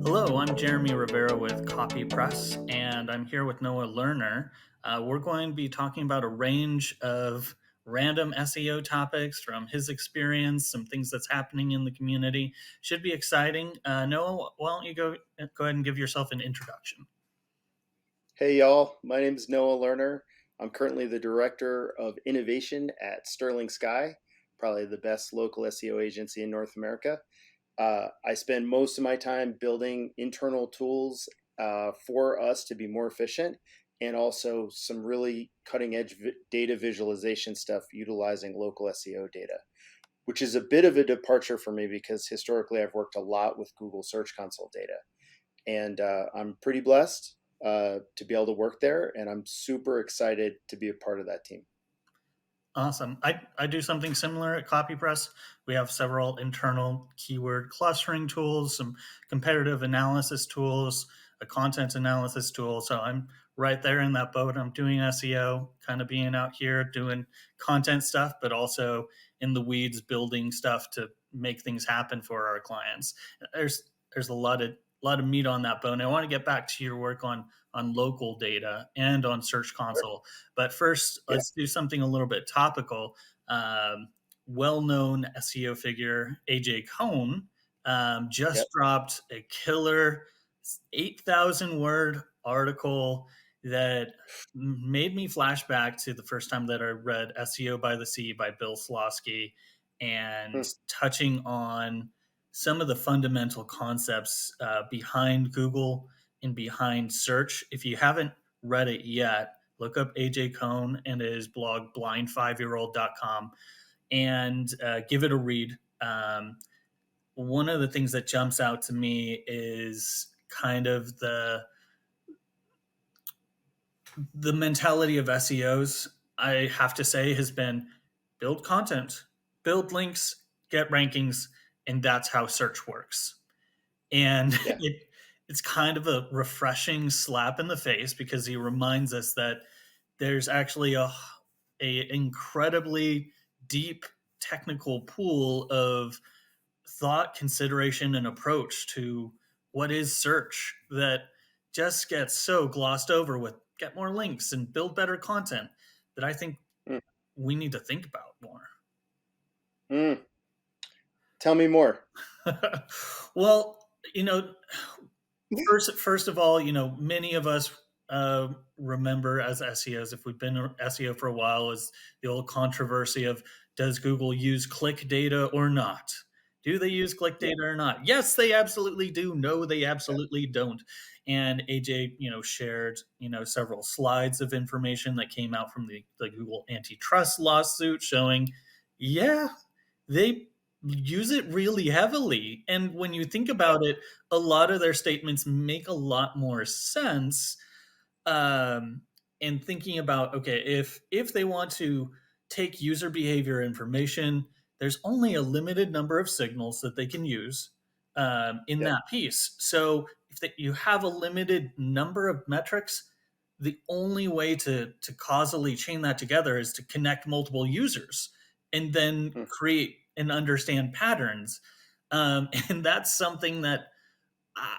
Hello, I'm Jeremy Rivera with CopyPress, and I'm here with Noah Lerner. We're going to be talking about a range of random SEO topics from his experience, some things that's happening in the community. Should be exciting. Noah, why don't you go ahead and give yourself an introduction? Hey y'all, my name is Noah Lerner. I'm currently the Director of Innovation at Sterling Sky, probably the best local SEO agency in North America. I spend most of my time building internal tools for us to be more efficient and also some really cutting edge data visualization stuff utilizing local SEO data, which is a bit of a departure for me because historically I've worked a lot with Google Search Console data. And I'm pretty blessed to be able to work there, and I'm super excited to be a part of that team. Awesome. I do something similar at CopyPress. We have several internal keyword clustering tools, some competitive analysis tools, a content analysis tool. So I'm right there in that boat. I'm doing SEO, kind of being out here doing content stuff, but also in the weeds building stuff to make things happen for our clients. There's a lot of meat on that bone. I want to get back to your work on local data and on Search Console. But first, Yeah, let's do something a little bit topical. Well-known SEO figure A.J. Kohn yeah. just dropped a killer 8,000 word article that made me flash back to the first time that I read SEO by the Sea by Bill Slawski and Hmm. touching on some of the fundamental concepts behind Google and behind search. If you haven't read it yet, look up A.J. Kohn and his blog blind5yearold.com and give it a read. One of the things that jumps out to me is kind of the mentality of SEOs, I have to say, has been build content, build links, get rankings, and that's how search works. And Yeah. it's kind of a refreshing slap in the face because he reminds us that there's actually a incredibly deep technical pool of thought, consideration, and approach to what is search that just gets so glossed over with get more links and build better content that I think Hmm. we need to think about more. Hmm. Tell me more. Well, first of all, many of us remember as SEOs, if we've been SEO for a while, is the old controversy of does Google use click data or not? Do they use click Yeah, data or not? Yes, they absolutely do. No, they absolutely don't. And AJ, shared, several slides of information that came out from the Google antitrust lawsuit showing, yeah, they use it really heavily. And when you think yeah, about it, a lot of their statements make a lot more sense. And thinking about, okay, if they want to take user behavior information, there's only a limited number of signals that they can use in yeah. that piece. So you have a limited number of metrics, the only way to causally chain that together is to connect multiple users and then Hmm. create and understand patterns. And that's something that, uh,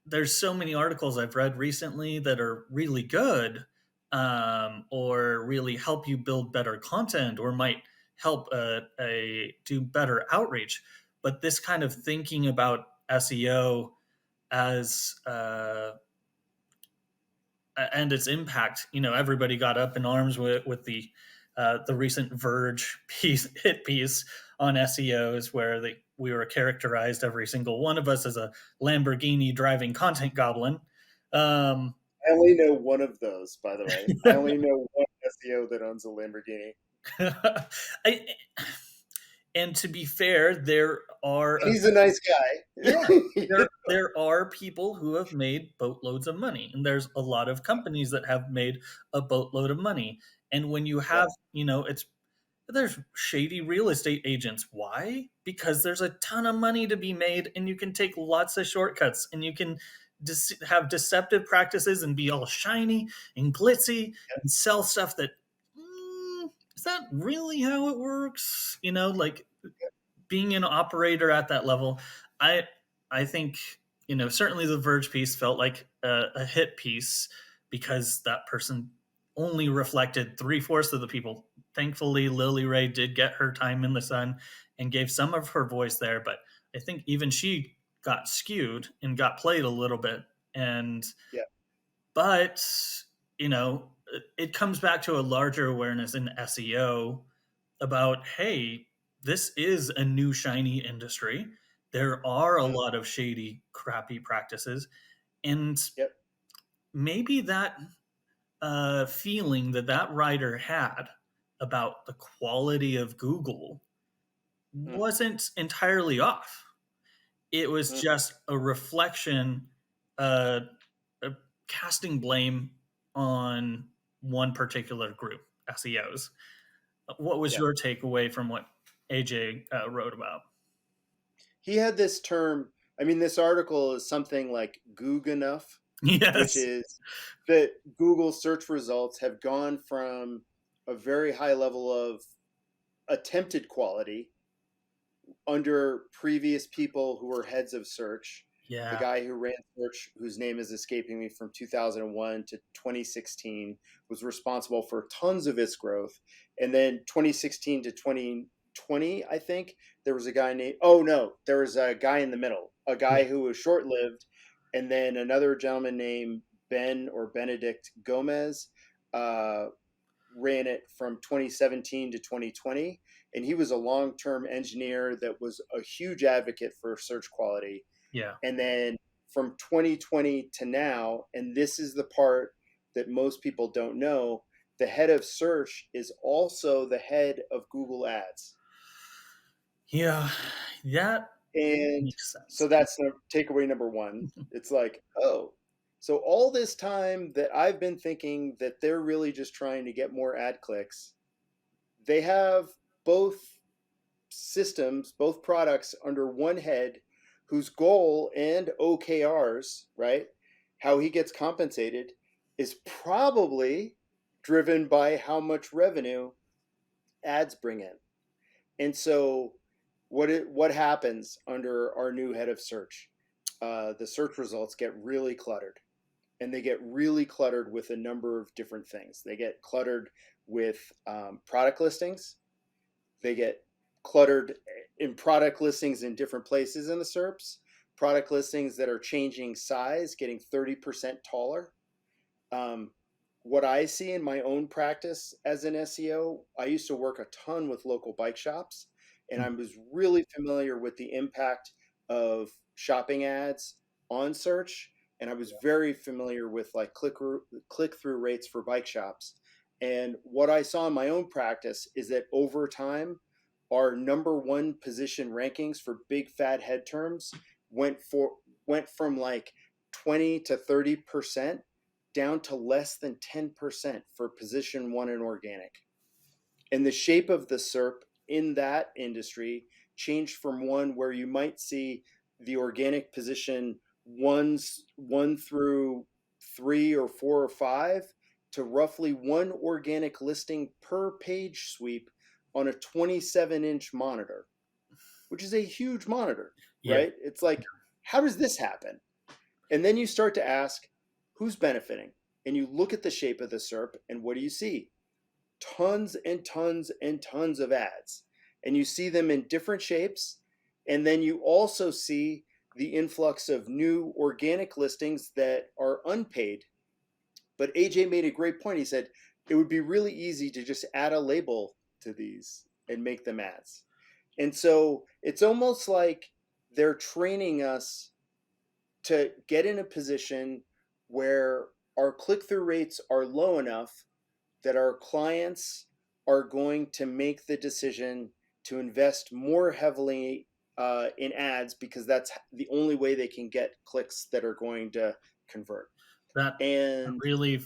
there's so many articles I've read recently that are really good, or really help you build better content or might help do better outreach. But this kind of thinking about SEO as and its impact, everybody got up in arms with the recent Verge hit piece on SEOs, where we were characterized, every single one of us, as a Lamborghini driving content goblin. Um, I only know one of those, by the way. I only know one SEO that owns a Lamborghini. I, and to be fair, there are And he's a nice guy. yeah, there are people who have made boatloads of money, and there's a lot of companies that have made a boatload of money. And when you Yeah, have, there's shady real estate agents. Why? Because there's a ton of money to be made, and you can take lots of shortcuts, and you can have deceptive practices and be all shiny and glitzy and sell stuff that is that really how it works? Like being an operator at that level, I I think certainly the Verge piece felt like a hit piece because that person only reflected three-fourths of the people. Thankfully, Lily Ray did get her time in the sun and gave some of her voice there, but I think even she got skewed and got played a little bit. And Yeah. but it comes back to a larger awareness in SEO about, hey, this is a new shiny industry. There are a Mm. lot of shady, crappy practices, and Yep. maybe that feeling that that writer had about the quality of Google Mm. wasn't entirely off. It was Mm. just a reflection, uh, casting blame on one particular group, SEOs. What was Yeah. your takeaway from what AJ wrote about? He had this term. I mean, this article is something like Goog enough, which Yes. is that Google search results have gone from a very high level of attempted quality under previous people who were heads of search. The Yeah. guy who ran search, whose name is escaping me, from 2001 to 2016, was responsible for tons of its growth. And then 2016 to 2020, I think, there was a guy named, oh no, there was a guy in the middle, a Yeah. guy who was short lived. And then another gentleman named Ben or Benedict Gomez uh, ran it from 2017 to 2020, and he was a long-term engineer that was a huge advocate for search quality. Yeah. And then from 2020 to now, and this is the part that most people don't know, the head of search is also the head of Google Ads. Yeah. That And makes sense. so that's takeaway number one. It's like, oh, so all this time that I've been thinking that they're really just trying to get more ad clicks, they have both systems, both products under one head, whose goal and OKRs, right, how he gets compensated, is probably driven by how much revenue ads bring in. And so what happens under our new head of search? The search results get really cluttered, and they get really cluttered with a number of different things. They get cluttered with product listings. They get cluttered in product listings in different places in the SERPs, product listings that are changing size, getting 30% taller. Um, what I see in my own practice as an SEO, I used to work a ton with local bike shops, and I was really familiar with the impact of shopping ads on search. And I was very familiar with like click through rates for bike shops. And what I saw in my own practice is that over time, our number one position rankings for big fat head terms went for went from like 20 to 30% down to less than 10% for position one in organic. And the shape of the SERP in that industry changed from one where you might see the organic position one through three or four or five to roughly one organic listing per page sweep on a 27-inch monitor, which is a huge monitor, Yeah. right? It's like, how does this happen? And then you start to ask, who's benefiting? And you look at the shape of the SERP, and what do you see? Tons and tons and tons of ads. And you see them in different shapes. And then you also see the influx of new organic listings that are unpaid. But AJ made a great point. He said it would be really easy to just add a label to these and make them ads. And so it's almost like they're training us to get in a position where our click through rates are low enough that our clients are going to make the decision to invest more heavily in ads because that's the only way they can get clicks that are going to convert. That And really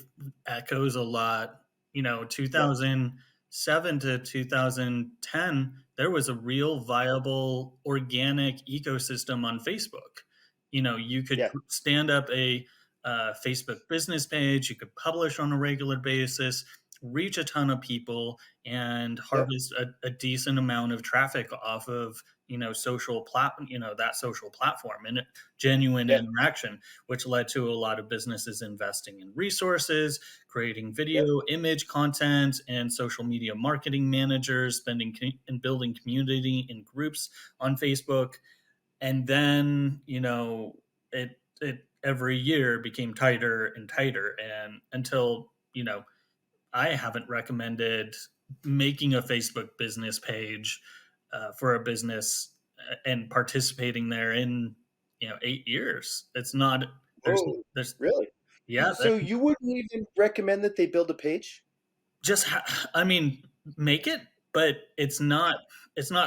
echoes a lot. yeah, 2007 to 2010, there was a real viable organic ecosystem on Facebook. You could yeah, stand up a Facebook business page, you could publish on a regular basis, reach a ton of people, and yep, harvest a decent amount of traffic off of that social platform and genuine Yeah. interaction, which led to a lot of businesses investing in resources, creating video, Yep. image content, and social media marketing managers, spending and building community in groups on Facebook. And then it every year became tighter and tighter, and until I haven't recommended making a Facebook business page for a business and participating there in 8 years. It's not Whoa. there's Really? yeah that, So you wouldn't even recommend that they build a page? I mean, make it, but it's not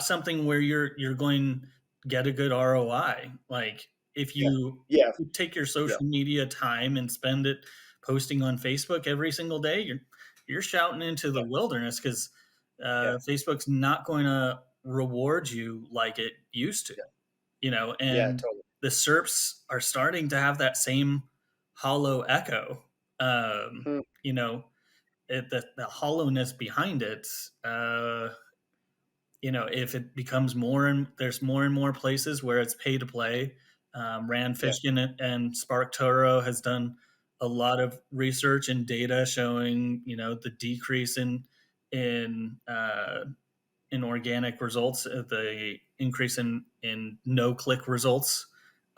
something where you're going to get a good ROI. Like if Yeah. you Yeah. take your Yeah. social media time and spend it posting on Facebook every single day, you're shouting into the Yeah. wilderness because Yeah. Facebook's not going to reward you like it used to. Yeah. Yeah. And Totally. the SERPs are starting to have that same hollow echo. Hmm. You know, the hollowness behind it. Uh, if it becomes more and there's more and more places where it's pay to play. Rand Yeah. Fishkin and Spark Toro has done a lot of research and data showing the decrease in in organic results, the increase in no click results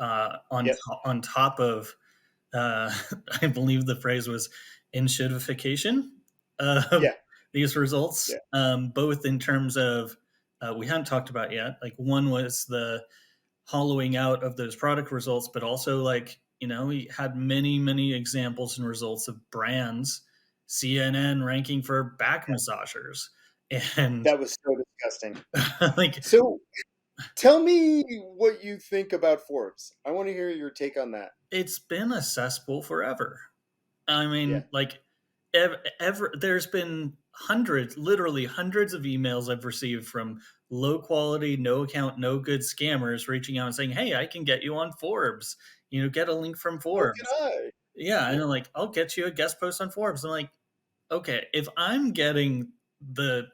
Yep. on top of uh, I believe the phrase was enshittification of Yeah. these results, Yeah. both in terms of we hadn't talked about yet. Like one was the hollowing out of those product results, but also like we had many examples and results of brands, CNN ranking for back Yeah. massagers, and That was so disgusting. like So tell me what you think about Forbes. I want to hear your take on that. it's been a cesspool forever. I Yeah. mean, like, ever there's been hundreds, literally hundreds of emails I've received from low quality, no account, no good scammers reaching out and saying, "Hey, I can get you on Forbes. Get a link from So can Forbes." I. Yeah, and Yeah. I'm like, "I'll get you a guest post on Forbes." I'm like, okay, if I'm getting the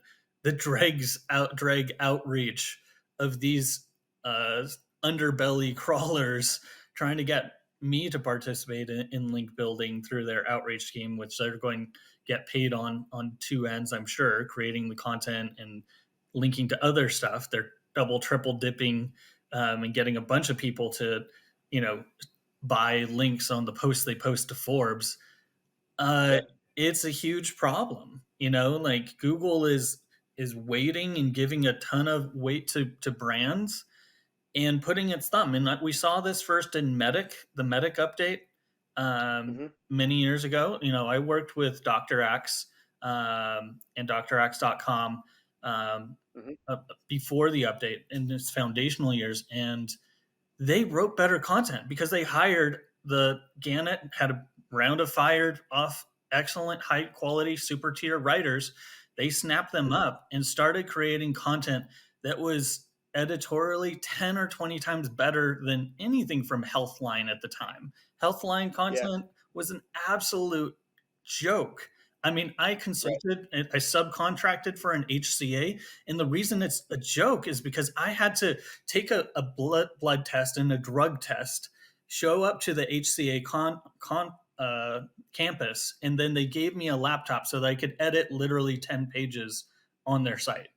drag outreach of these uh, underbelly crawlers trying to get me to participate in link building through their outreach scheme, which they're going to get paid on two ends, I'm sure, creating the content and linking to other stuff. They're double, triple dipping and getting a bunch of people to, you know, buy links on the posts they post to Forbes. uh, Yeah. it's a huge problem. Like Google is waiting and giving a ton of weight to brands and putting its thumb. And we saw this first in the Medic update Hmm. many years ago. I worked with Dr. Axe and draxe.com Hmm. before the update in its foundational years, and they wrote better content because they hired the Gannett had a round of fired off excellent high quality super tier writers. They snapped them Hmm. up and started creating content that was editorially 10 or 20 times better than anything from Healthline at the time. Healthline Yeah. content was an absolute joke. I mean, Right. I subcontracted for an HCA, and the reason it's a joke is because I had to take a blood test and a drug test, show up to the HCA campus, and then they gave me a laptop so that I could edit literally 10 pages on their site.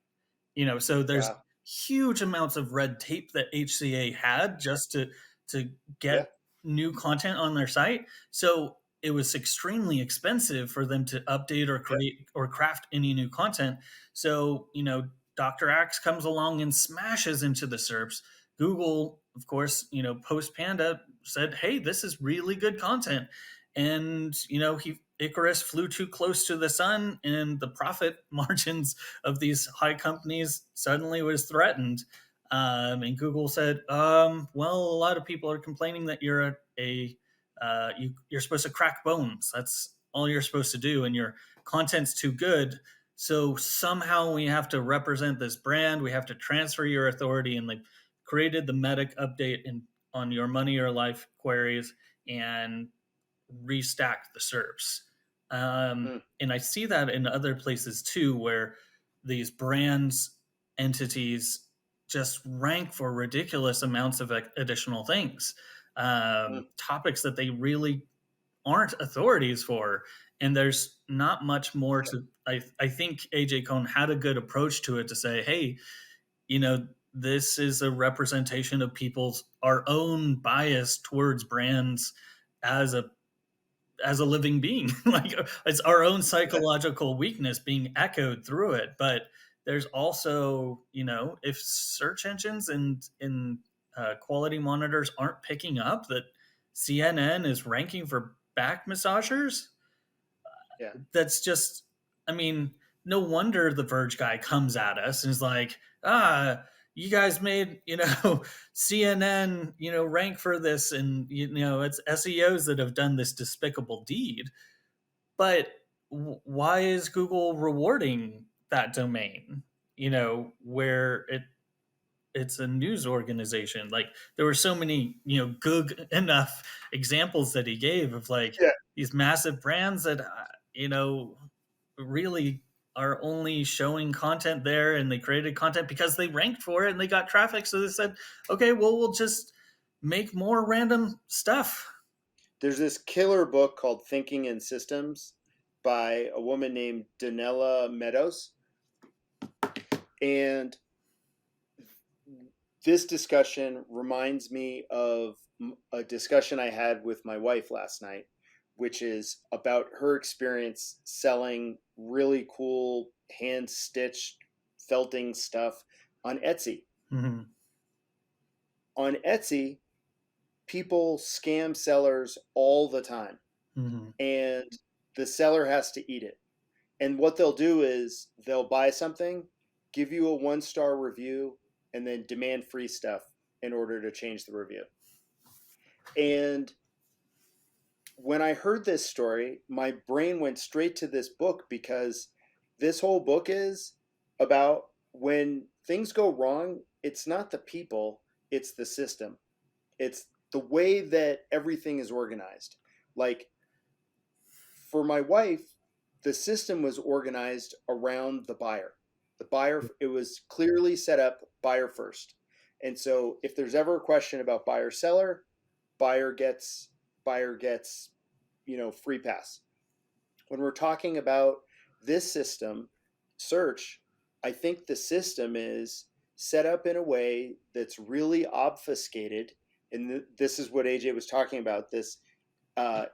So there's Wow. huge amounts of red tape that HCA had just to Yeah. get new content on their site. So it was extremely expensive for them to update or Yeah. create or craft any new content. So, Dr. Axe comes along and smashes into the SERPs. Google, of course, post Panda said, "Hey, this is really good content." And, Icarus flew too close to the sun, and the profit margins of these high companies suddenly was threatened. And Google said, "Well, a lot of people are complaining that you're supposed to crack bones. That's all you're supposed to do, and your content's too good. So somehow we have to represent this brand. We have to transfer your authority." And they created the Medic update on your money or life queries and restacked the SERPs. Mm. And I see that in other places too, where these brands, entities just rank for ridiculous amounts of additional things, Mm, topics that they really aren't authorities for. And there's not much more to. I think AJ Kohn had a good approach to it to say, hey, this is a representation of people's our own bias towards brands as a living being. Like it's our own yeah, psychological weakness being echoed through it. But there's also, if search engines and quality monitors aren't picking up that CNN is ranking for back massagers, yeah, that's just, I mean, no wonder the Verge guy comes at us and is like, you guys made, CNN, rank for this. And, it's SEOs that have done this despicable deed. But why is Google rewarding that domain, where it's a news organization? Like there were so many, good enough examples that he gave of like yeah. these massive brands that, really are only showing content there, and they created content because they ranked for it and they got traffic. So they said, okay, well, we'll just make more random stuff. There's this killer book called Thinking in Systems by a woman named Donella Meadows. And this discussion reminds me of a discussion I had with my wife last night, which is about her experience selling really cool hand stitched felting stuff on Etsy. Mm-hmm. On Etsy, people scam sellers all the time, Mm-hmm. and the seller has to eat it. And what they'll do is they'll buy something, give you a 1-star review, and then demand free stuff in order to change the review. And when I heard this story, my brain went straight to this book, because this whole book is about when things go wrong, it's not the people, it's the system. It's the way that everything is organized. Like for my wife, the system was organized around the buyer. The buyer, it was clearly set up buyer first. And so if there's ever a question about buyer seller, buyer gets buyer gets, free pass. When we're talking about this system, search, I think the system is set up in a way that's really obfuscated. And this is what AJ was talking about, this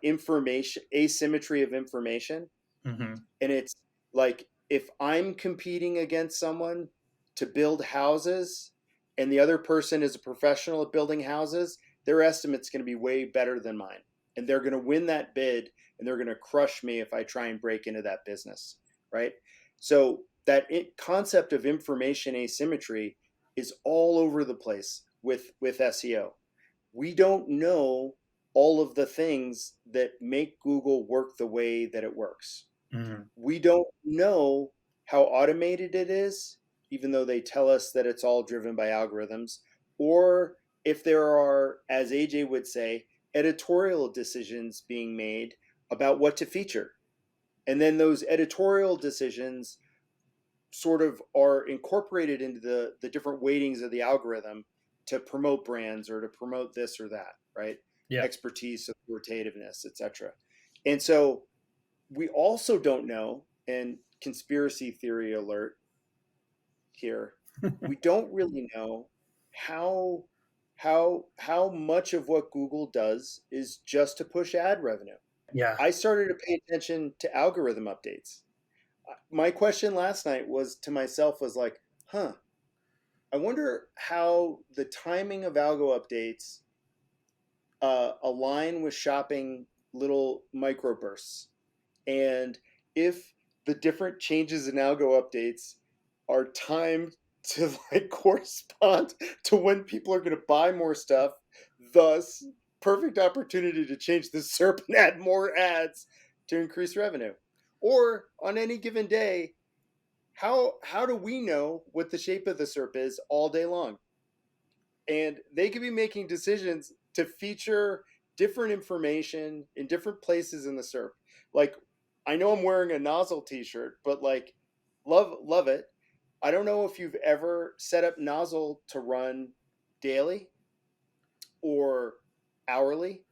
information asymmetry of information. Mm-hmm. And it's like, if I'm competing against someone to build houses and the other person is a professional at building houses, their estimate's going to be way better than mine, and they're going to win that bid, and they're going to crush me if I try and break into that business, right? So that concept of information asymmetry is all over the place with SEO. We don't know all of the things that make Google work the way that it works. Mm-hmm. We don't know how automated it is, even though they tell us that it's all driven by algorithms, or if there are, as AJ would say, editorial decisions being made about what to feature. And then those editorial decisions sort of are incorporated into the different weightings of the algorithm to promote brands or to promote this or that, right? Yeah. Expertise, authoritativeness, etc. And so we also don't know, and conspiracy theory alert here, we don't really know how much of what Google does is just to push ad revenue. Yeah. I started to pay attention to algorithm updates. My question last night was to myself was like, I wonder how the timing of algo updates align with shopping little microbursts, and if the different changes in algo updates are timed to like correspond to when people are going to buy more stuff, thus perfect opportunity to change the SERP and add more ads to increase revenue. Or on any given day, how do we know what the shape of the SERP is all day long? And they could be making decisions to feature different information in different places in the SERP. Like, I know I'm wearing a nozzle t-shirt, but like, love it. I don't know if you've ever set up Nozzle to run daily or hourly,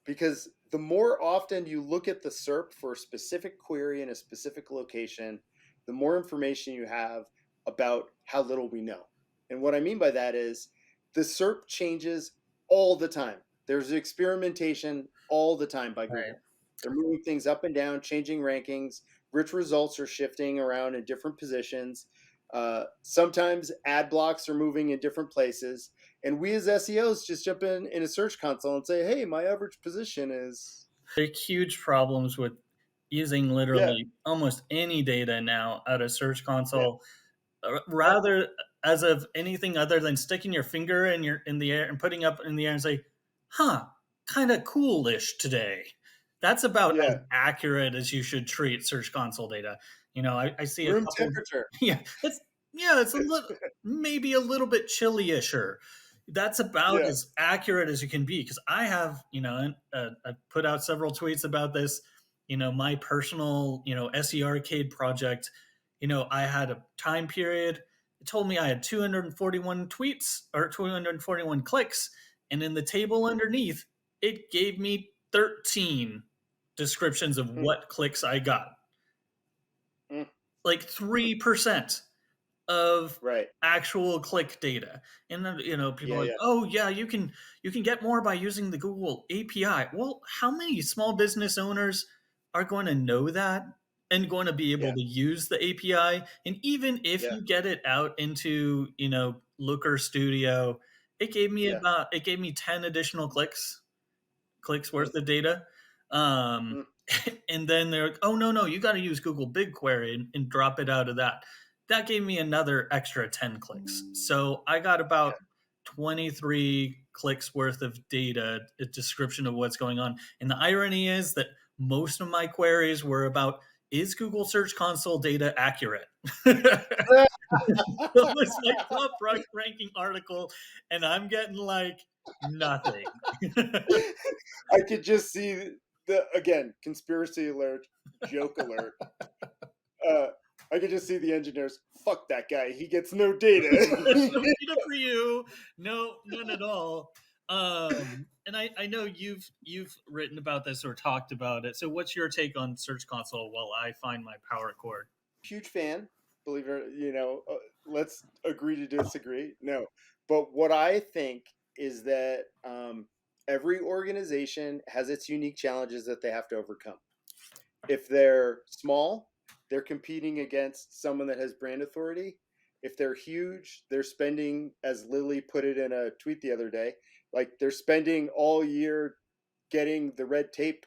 because the more often you look at the SERP for a specific query in a specific location, the more information you have about how little we know. And what I mean by that is the SERP changes all the time. There's experimentation all the time by Right. Google. They're moving things up and down, changing rankings. Rich results are shifting around in different positions. Sometimes ad blocks are moving in different places. And we as SEOs just jump in a search console and say, hey, my average position is. Big, huge problems with using Yeah, literally almost any data now out of Search yeah, Console, yeah, rather as of anything other than sticking your finger in the air and putting up in the air and say, "Huh, kind of coolish today." That's about as yeah. accurate as you should treat Search Console data. I see a Room couple. temperature. Yeah, it's a little, maybe a little bit chilly-isher. That's about Yeah. as accurate as you can be, because I have, I put out several tweets about this. My personal, SE Arcade project. I had a time period. It told me I had 241 tweets or 241 clicks, and in the table Mm, underneath, it gave me 13 descriptions of mm, what clicks I got. mm, Like mm. 3% of Right. actual click data. And then, people Yeah, are like, yeah, "Oh yeah, you can get more by using the Google API." Well, how many small business owners are going to know that and going to be able yeah, to use the API? And even if yeah, you get it out into, Looker Studio, yeah. it gave me 10 additional clicks Mm, worth of data. Um, mm. and then they're like, "Oh no, you got to use Google BigQuery and drop it out of that." That gave me another extra 10 clicks. So I got Yeah. about 23 clicks worth of data, a description of what's going on. And the irony is that most of my queries were about, is Google Search Console data accurate? That was my top ranking article, and I'm getting like nothing. I could just see the again conspiracy alert, joke alert. Uh, I could just see the engineers. Fuck that guy. He gets no No data. data for you. No, none at all. And I know you've written about this or talked about it. So what's your take on Search Console while I find my power cord? Huge fan. Believe it, let's agree to disagree. No, but what I think is that every organization has its unique challenges that they have to overcome. If they're small, they're competing against someone that has brand authority. If they're huge, they're spending, as Lily put it in a tweet the other day, like they're spending all year getting the red tape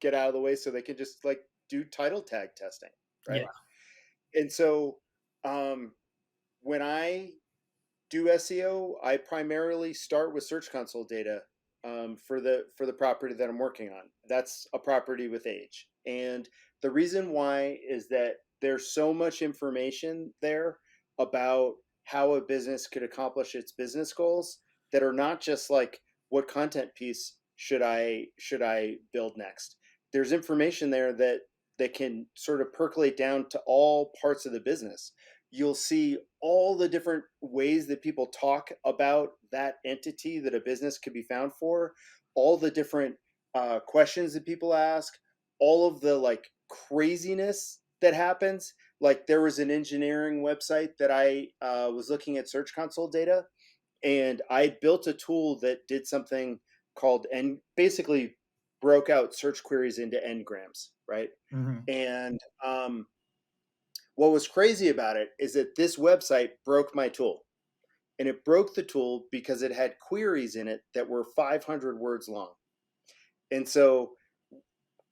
get out of the way so they can just like do title tag testing, Yeah. right? And so um, when I do SEO, I primarily start with Search Console data for the property that I'm working on. That's a property with age, and the reason why is that there's so much information there about how a business could accomplish its business goals that are not just like what content piece should I build next. There's information there that can sort of percolate down to all parts of the business. You'll see all the different ways that people talk about that entity that a business could be found for, all the different questions that people ask, all of the like craziness that happens. Like there was an engineering website that I was looking at Search Console data, and I built a tool that did something called and basically broke out search queries into ngrams, right? Mhm. And what was crazy about it is that this website broke my tool. And it broke the tool because it had queries in it that were 500 words long. And so,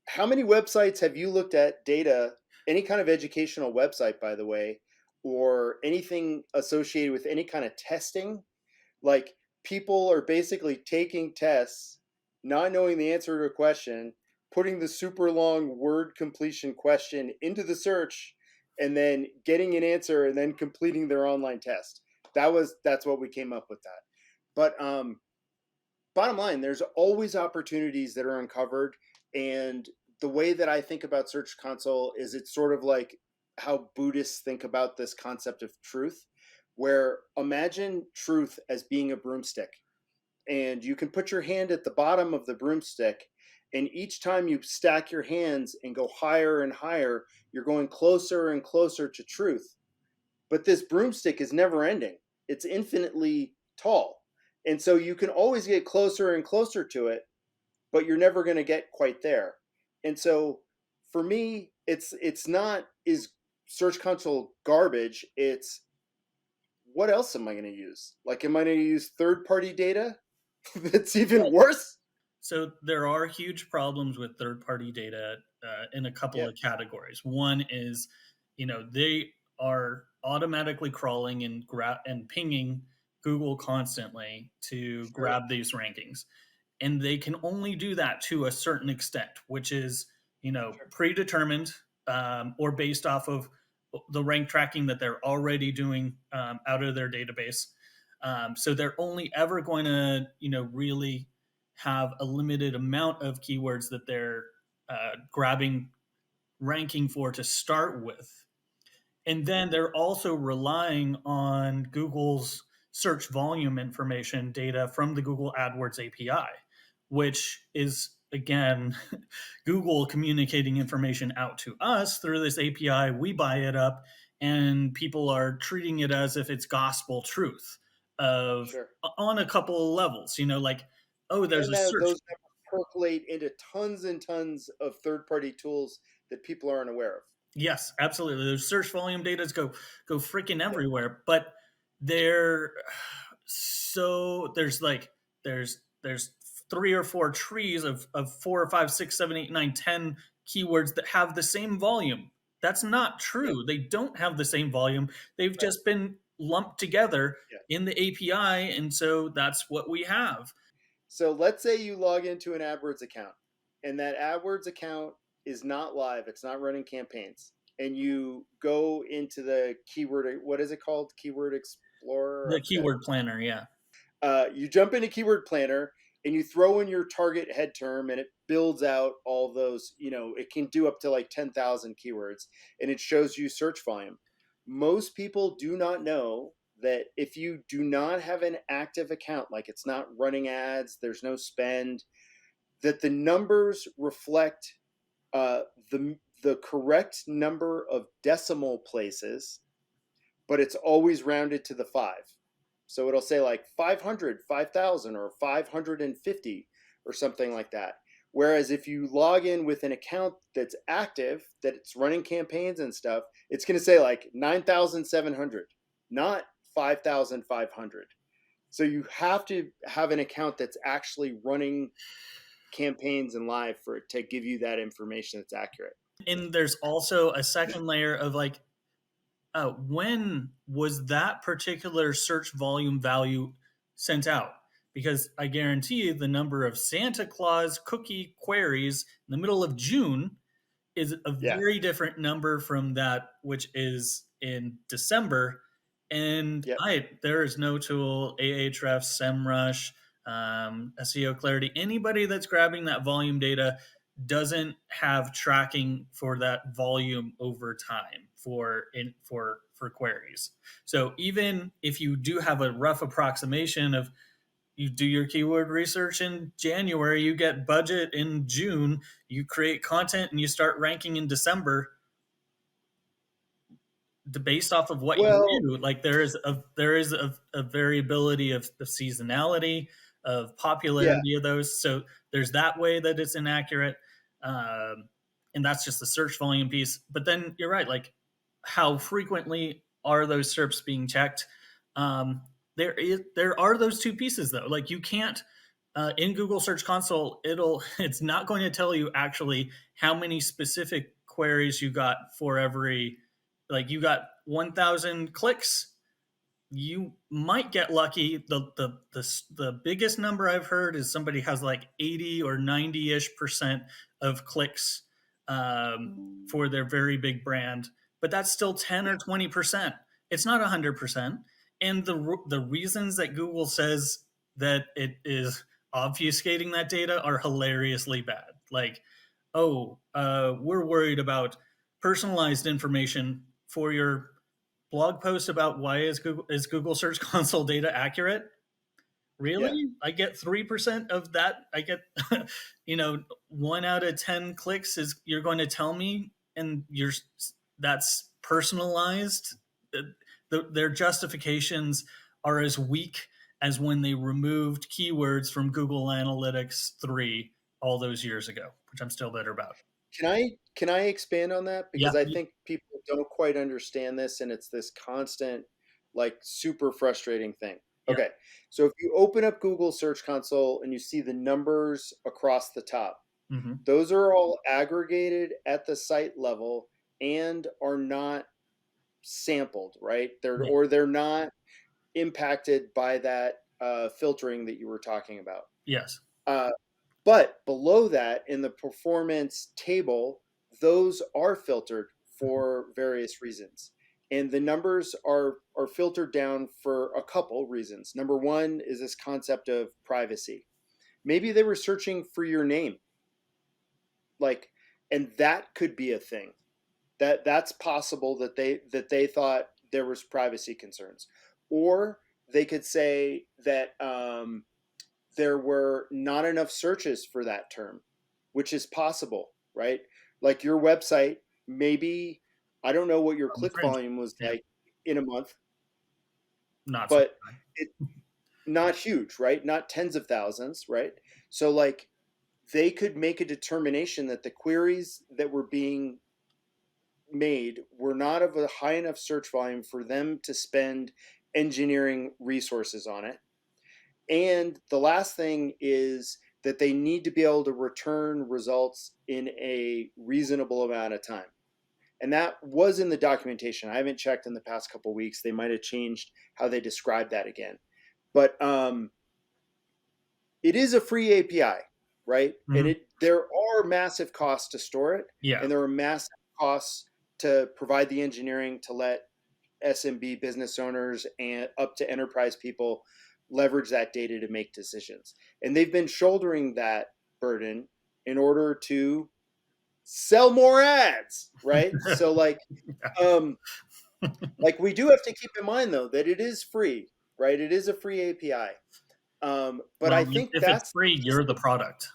how many websites have you looked at data, any kind of educational website, by the way, or anything associated with any kind of testing? Like, people are basically taking tests, not knowing the answer to a question, putting the super long word completion question into the search, and then getting an answer and then completing their online test. That's what we came up with that. But bottom line, there's always opportunities that are uncovered, and the way that I think about Search Console is it's sort of like how Buddhists think about this concept of truth, where imagine truth as being a broomstick, and you can put your hand at the bottom of the broomstick, and each time you stack your hands and go higher and higher, you're going closer and closer to truth. But this broomstick is never ending. It's infinitely tall. And so you can always get closer and closer to it, but you're never going to get quite there. And so for me, it's not is Search Console garbage. It's what else am I going to use? Like, am I going to use third-party data? That's even worse. So there are huge problems with third-party data in a couple Yeah, of categories. One is, they are automatically crawling and and pinging Google constantly to sure, grab these rankings, and they can only do that to a certain extent, which is sure. predetermined, or based off of the rank tracking that they're already doing out of their database. So they're only ever going to really have a limited amount of keywords that they're grabbing ranking for to start with. And then they're also relying on Google's search volume information data from the Google AdWords API, which is, again, Google communicating information out to us through this API. We buy it up, and people are treating it as if it's gospel truth of Sure. on a couple of levels, like, oh, there's And a search. those numbers percolate into tons and tons of third-party tools that people aren't aware of. Yes, absolutely. Those search volume data go freaking Yeah, everywhere, but they're so there's three or four trees of 4 or 5, 6, 7, 8, 9, 10 keywords that have the same volume. That's not yeah, true. They don't have the same volume. They've right. just been lumped together Yeah. in the API, and so that's what we have. So let's say you log into an AdWords account, and that AdWords account is not live, it's not running campaigns, and you go into the keyword, what is it called? Keyword Explorer? I The forgot. keyword planner, yeah. You jump into Keyword Planner and you throw in your target head term, and it builds out all those, it can do up to like 10,000 keywords, and it shows you search volume. Most people do not know that if you do not have an active account, like it's not running ads, there's no spend, that the numbers reflect uh, the correct number of decimal places, but it's always rounded to the five. So it'll say like 500, 5,000, or 550 or something like that. Whereas if you log in with an account that's active, that it's running campaigns and stuff, it's going to say like 9,700, not 5,500. So you have to have an account that's actually running campaigns and live for it to give you that information that's accurate. And there's also a second layer of like, when was that particular search volume value sent out? Because I guarantee you the number of Santa Claus cookie queries in the middle of June is a Yeah. very different number from that which is in December. And Yep. there is no tool, Ahrefs, SEMrush, SEO Clarity, anybody that's grabbing that volume data doesn't have tracking for that volume over time for queries. So even if you do have a rough approximation of, you do your keyword research in January, you get budget in June, you create content and you start ranking in December, based off of what you Well, do, like there is a variability of seasonality, of yeah. popularity of those. So there's that way that it's inaccurate, and that's just the search volume piece. But then you're right, like how frequently are those SERPs being checked? There are those two pieces though. Like you can't in Google Search Console, it's not going to tell you actually how many specific queries you got for every, like you got 1,000 clicks, you might get lucky. The biggest number I've heard is somebody has like 80 or 90-ish% of clicks for their very big brand, but that's still 10 or 20%. It's not 100%. And the reasons that Google says that it is obfuscating that data are hilariously bad. Like, oh, we're worried about personalized information. for your blog post about why is Google Search Console data accurate? Yeah. Really? I get 3% of that. I get, 1 out of 10 clicks is you're going to tell me, and that's personalized. Their justifications are as weak as when they removed keywords from Google Analytics 3 all those years ago, which I'm still bitter about. Can I expand on that? Yeah, Because I think people don't quite understand this, and it's this constant, like, super frustrating thing. yeah, Okay, so if you open up Google Search Console and you see the numbers across the top, hmm, those are all aggregated at the site level and are not sampled, right? yeah, They're not impacted by that filtering that you were talking about. yes, Uh, but below that, in the performance table, those are filtered mhm, for various reasons. And the numbers are filtered down for a couple reasons. Number one is this concept of privacy. Maybe they were searching for your name, like, and that could be a thing. That's possible that they thought there was privacy concerns, or they could say that there were not enough searches for that term, which is possible, right? Like your website, maybe, I don't know what your on the click fringe. volume was Yeah, like in a month, not so but bad. it not huge, right? Not tens of thousands, right? So like they could make a determination that the queries that were being made were not of a high enough search volume for them to spend engineering resources on it. And the last thing is that they need to be able to return results in a reasonable amount of time. And that was in the documentation. I haven't checked in the past couple of weeks. They might have changed how they describe that again. But it is a free API, right? And Hmm. there are massive costs to store it, Yeah, and there are massive costs to provide the engineering to let SMB business owners and up to enterprise people leverage that data to make decisions. And they've been shouldering that burden in order to sell more ads, right? So um we do have to keep in mind though that it is free, right? It is a free API. But I well, think if it's that's free, just you're the product.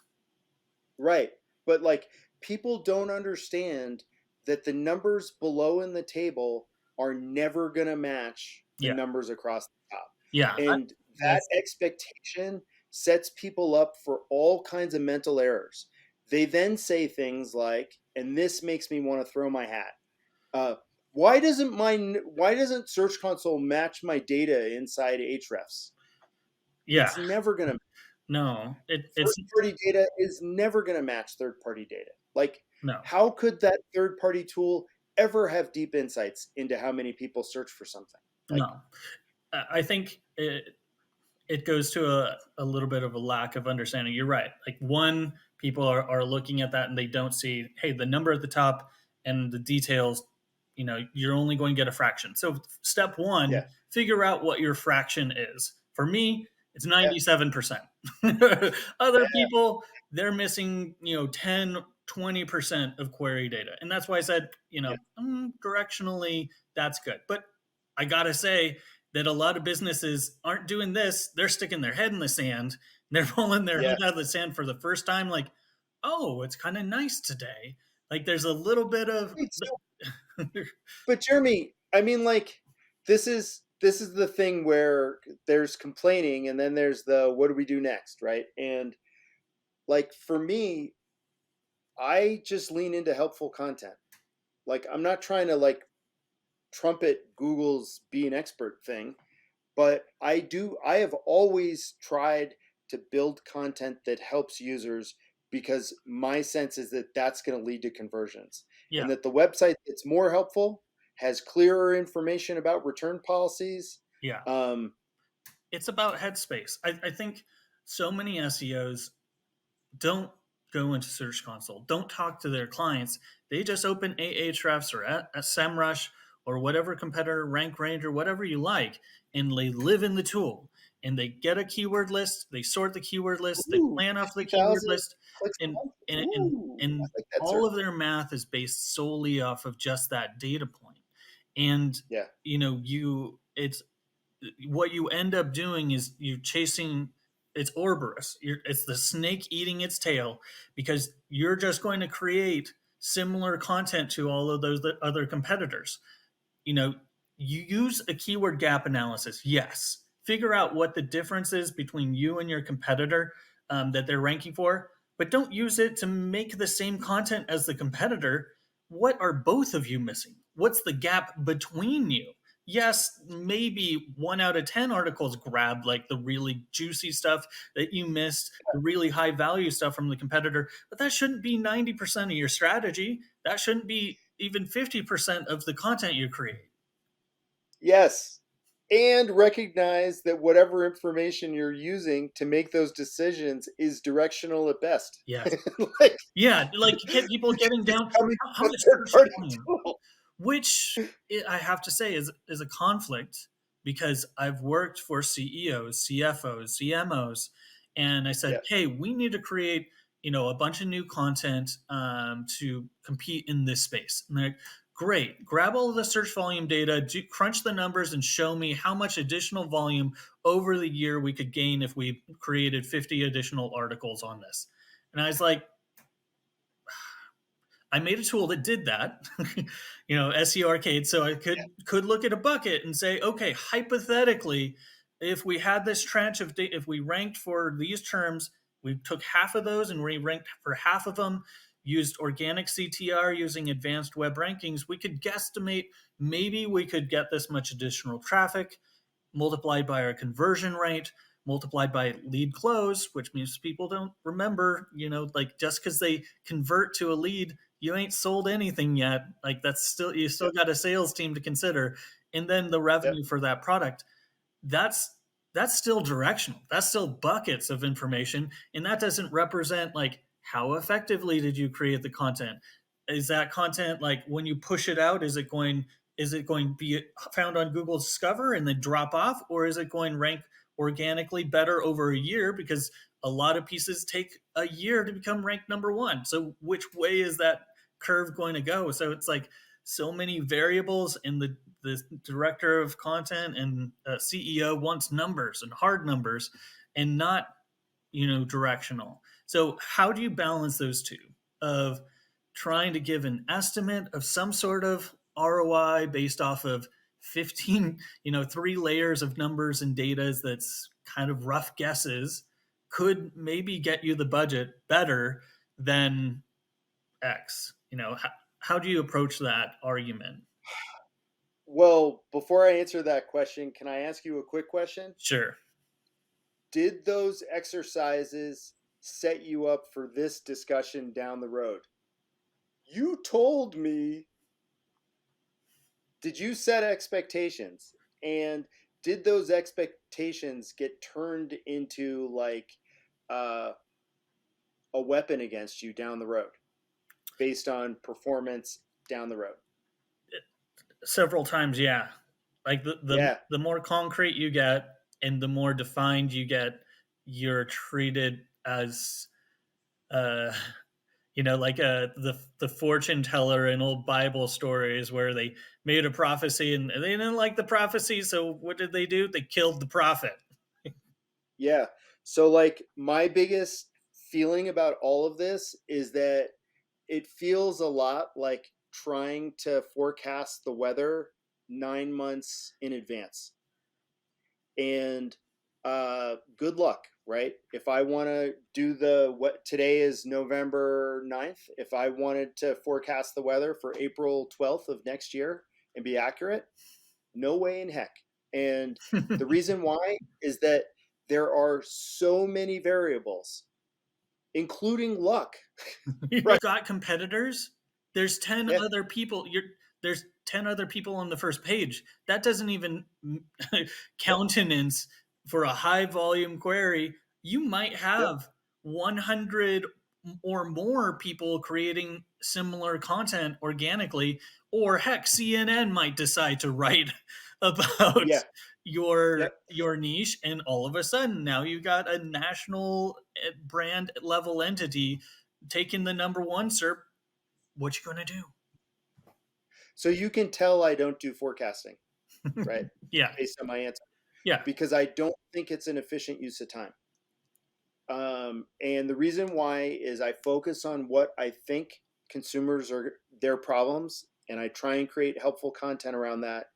right. But like people don't understand that the numbers below in the table are never going to match the Yeah, numbers across the top. yeah, And that that's expectation sets people up for all kinds of mental errors. They then say things like, and this makes me want to throw my hat. Uh, why doesn't Search Console match my data inside Ahrefs? yeah. It's never going to. No, it's First party data is never going to match third party data. Like, no, how could that third party tool ever have deep insights into how many people search for something? Like, no. I think it goes to a little bit of a lack of understanding. You're right. Like one, people are looking at that and they don't see, hey, the number at the top and the details, you're only going to get a fraction. So step one, yeah, figure out what your fraction is. For me, it's yeah, 97%. Other people, they're missing, 10, 20% of query data. And that's why I said, yeah, directionally, that's good. But I got to say, that a lot of businesses aren't doing this. They're sticking their head in the sand. They're pulling their yeah. head out of the sand for the first time. Like, oh, it's kind of nice today. Like, there's a little bit of, Wait, so, but Jeremy, I mean, like, this is the thing where there's complaining, and then there's the what do we do next, right? And like for me, I just lean into helpful content. Like, I'm not trying to like trumpet Google's be an expert thing. But I have always tried to build content that helps users because my sense is that that's going to lead to conversions yeah, and that the website that's more helpful has clearer information about return policies. yeah. Um, It's about headspace. I think so many SEOs don't go into Search Console, don't talk to their clients. They just open Ahrefs or SEMrush or whatever competitor, Rank Range, or whatever you like, and they live in the tool. And they get a keyword list, they sort the keyword list, they ooh, plan off the keyword 50,000 list, clicks a and month. and and, Ooh, I and like that, all sir. of their math is based solely off of just that data point. And Yeah. it's what you end up doing is you chasing, it's Ouroboros. It's the snake eating its tail, because you're just going to create similar content to all of those other competitors. you know, you use a keyword gap analysis. Yes. Figure out what the difference is between you and your competitor that they're ranking for, but don't use it to make the same content as the competitor. What are both of you missing? What's the gap between you? Yes, maybe 1 out of 10 articles grab like the really juicy stuff that you missed, the really high value stuff from the competitor, but that shouldn't be 90% of your strategy. That shouldn't be even 50% of the content you create. Yes. And recognize that whatever information you're using to make those decisions is directional at best. Yes. Like, Yeah, like get people getting it's down coming how from a much third search party volume, tool. which I have to say is a conflict, because I've worked for CEOs, CFOs, CMOs, and I said, Yeah. "Hey, we need to create a bunch of new content to compete in this space." And they're like, "Great, grab all of the search volume data, crunch the numbers, and show me how much additional volume over the year we could gain if we created 50 additional articles on this." And I was like, I made a tool that did that, SEO Arcade. So I could look at a bucket and say, okay, hypothetically, if we had this tranche of data, if we ranked for these terms, we took half of those and we ranked for half of them, used organic CTR using advanced web rankings, we could guesstimate maybe we could get this much additional traffic multiplied by our conversion rate, multiplied by lead close, which means people don't remember, like just because they convert to a lead, you ain't sold anything yet. Like that's still, you still Yep. got a sales team to consider. And then the Yep. revenue for that product, that's that's still directional. That's still buckets of information, and that doesn't represent like how effectively did you create the content. Is that content like when you push it out, is it going to be found on Google Discover and then drop off, or is it going to rank organically better over a year, because a lot of pieces take a year to become ranked number one. So which way is that curve going to go? So it's like so many variables, and the director of content and CEO wants numbers and hard numbers, and not directional. So how do you balance those two, of trying to give an estimate of some sort of ROI based off of 15 3 layers of numbers and data that's kind of rough guesses, could maybe get you the budget better than X? How do you approach that argument? Well, before I answer that question, can I ask you a quick question? Sure. Did those exercises set you up for this discussion down the road? You told me, did you set expectations? And did those expectations get turned into like uh, a weapon against you down the road based on performance down the road? Several times, yeah. Like Yeah. the more concrete you get and the more defined you get, you're treated as uh like the fortune teller in old Bible stories, where they made a prophecy and they didn't like the prophecy, so what did they do? They killed the prophet. Yeah. So, like, my biggest feeling about all of this is that it feels a lot like trying to forecast the weather 9 months in advance. And good luck, right? If I want to do what today is November 9th, if I wanted to forecast the weather for April 12th of next year and be accurate, no way in heck. And the reason why is that there are so many variables, including luck. You've Right. got competitors. There's 10 Yeah. other people. There's 10 other people on the first page. That doesn't even Yep. countenance for a high volume query. You might Yep. have 100 or more people creating similar content organically, or heck, CNN might decide to write about Yeah. your Yep. your niche, and all of a sudden now you got a national brand level entity taking the number one SERP. What you gonna do? So you can tell I don't do forecasting, right? Yeah. Based on my answer, Yeah. because I don't think it's an efficient use of time. And the reason why is I focus on what I think consumers are their problems, and I try and create helpful content around that.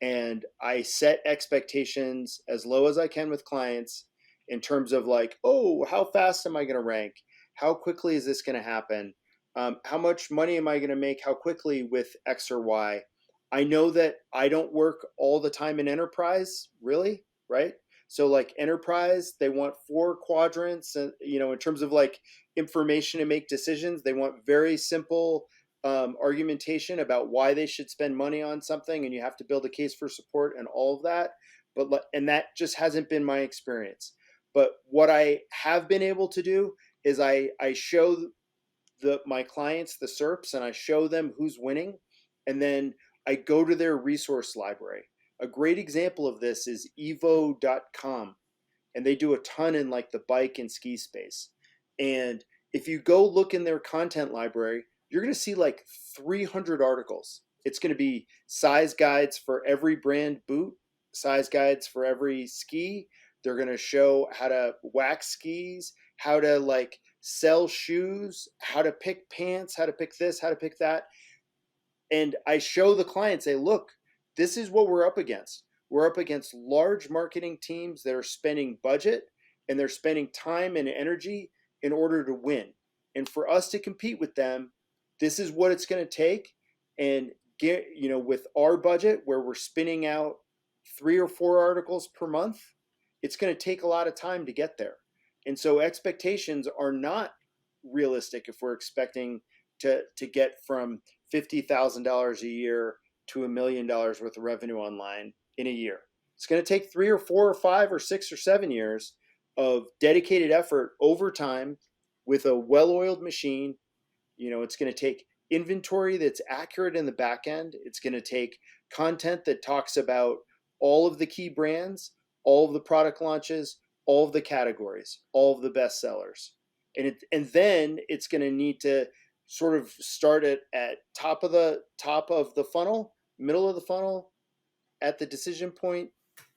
And I set expectations as low as I can with clients in terms of like, oh, how fast am I going to rank? How quickly is this going to happen? How much money am I going to make? How quickly with X or Y? I know that I don't work all the time in enterprise, really, right? So like enterprise, they want 4 quadrants, and in terms of like information to make decisions, they want very simple argumentation about why they should spend money on something, and you have to build a case for support and all of that. And that just hasn't been my experience. But what I have been able to do is I show my clients the SERPs, and I show them who's winning, and then I go to their resource library. A great example of this is evo.com, and they do a ton in like the bike and ski space. And if you go look in their content library, you're going to see like 300 articles. It's going to be size guides for every brand boot, size guides for every ski. They're going to show how to wax skis, how to like sell shoes, how to pick pants, how to pick this, how to pick that. And I show the clients, say, look, this is what we're up against. We're up against large marketing teams that are spending budget and they're spending time and energy in order to win. And for us to compete with them, this is what it's going to take. And with our budget where we're spinning out 3 or 4 articles per month, it's going to take a lot of time to get there. And so expectations are not realistic if we're expecting to get from $50,000 a year to $1 million worth of revenue online in a year. It's going to take 3 or 4 or 5 or 6 or 7 years of dedicated effort over time with a well-oiled machine. It's going to take inventory that's accurate in the back end. It's going to take content that talks about all of the key brands, all of the product launches, all of the categories, all of the best sellers. And then it's going to need to sort of start at top of the funnel, middle of the funnel, at the decision point,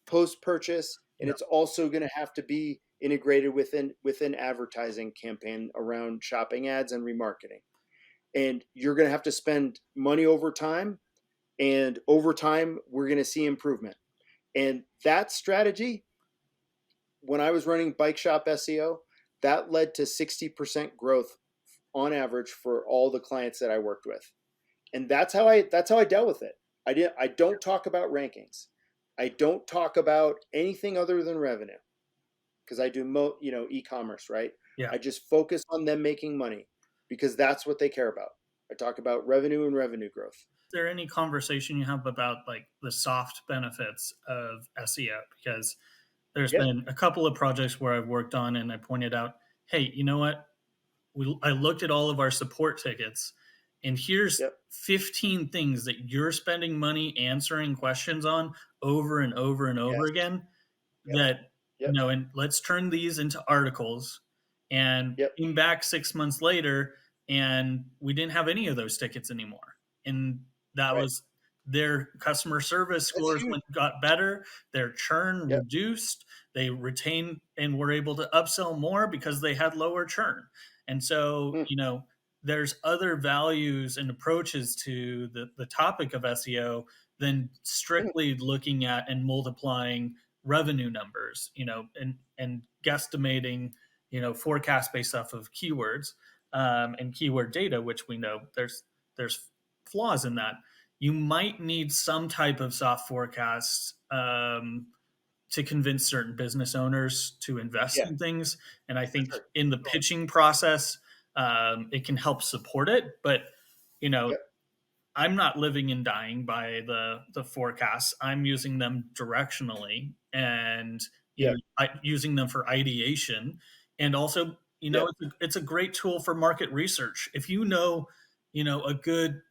post purchase, and Yeah. it's also going to have to be integrated within advertising campaign around shopping ads and remarketing. And you're going to have to spend money over time, and over time we're going to see improvement. And that strategy, when I was running bike shop SEO, that led to 60% growth on average for all the clients that I worked with. And that's how I dealt with it. I don't talk about rankings. I don't talk about anything other than revenue, because I do e-commerce, right? Yeah. I just focus on them making money because that's what they care about. I talk about revenue and revenue growth. Is there any conversation you have about like the soft benefits of SEO? Because there's Yeah. been a couple of projects where I've worked on and I pointed out, hey, you know what? I looked at all of our support tickets, and here's Yep. 15 things that you're spending money answering questions on over and over and over Yes. again Yep. that, Yep. and let's turn these into articles. And Yep. came back 6 months later, and we didn't have any of those tickets anymore. And that Right. was their customer service That's scores huge. got better, their churn Yep. reduced, they retained and were able to upsell more because they had lower churn. And so, Mm. there's other values and approaches to the topic of SEO than Mm. strictly looking at and multiplying revenue numbers, and guesstimating, forecast based off of keywords, and keyword data, which we know there's flaws in that. You might need some type of soft forecasts, to convince certain business owners to invest Yeah. in things. And I For think sure. in the pitching process, it can help support it. But you know, Yep. I'm not living and dying by the forecasts. I'm using them directionally, and Yep. using them for ideation, and also Yep. it's a great tool for market research. If a good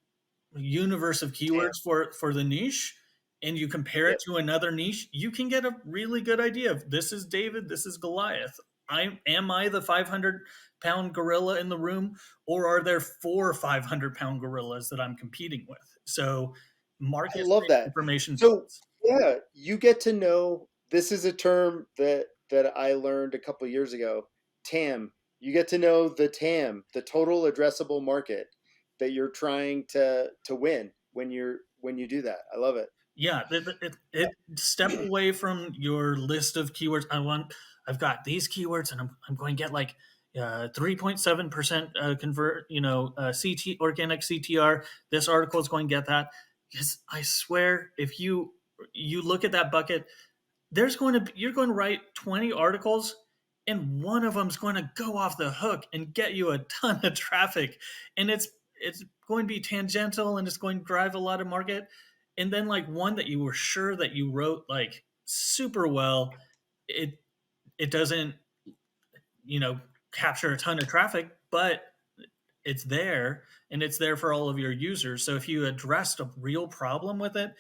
universe of Tam. keywords for the niche, and you compare it Yep. to another niche, you can get a really good idea of this is David, this is Goliath. am I the 500-pound gorilla in the room, or are there 4 500-pound gorillas that I'm competing with? So I market love that. information So tools. yeah, you get to know, this is a term that I learned a couple years ago, TAM. You get to know the TAM, the total addressable market that you're trying to win when you do that. I love it. Yeah, it step away from your list of keywords. I've got these keywords, and I'm going to get like 3.7% convert, CT organic CTR. This article is going to get that, because I swear, if you look at that bucket, you're going to write 20 articles, and one of them's going to go off the hook and get you a ton of traffic, and it's going to be tangential, and it's going to drive a lot of market. And then like one that you were sure that you wrote like super well, it it doesn't, you know capture a ton of traffic, but it's there, and it's there for all of your users. So if you addressed a real problem with it,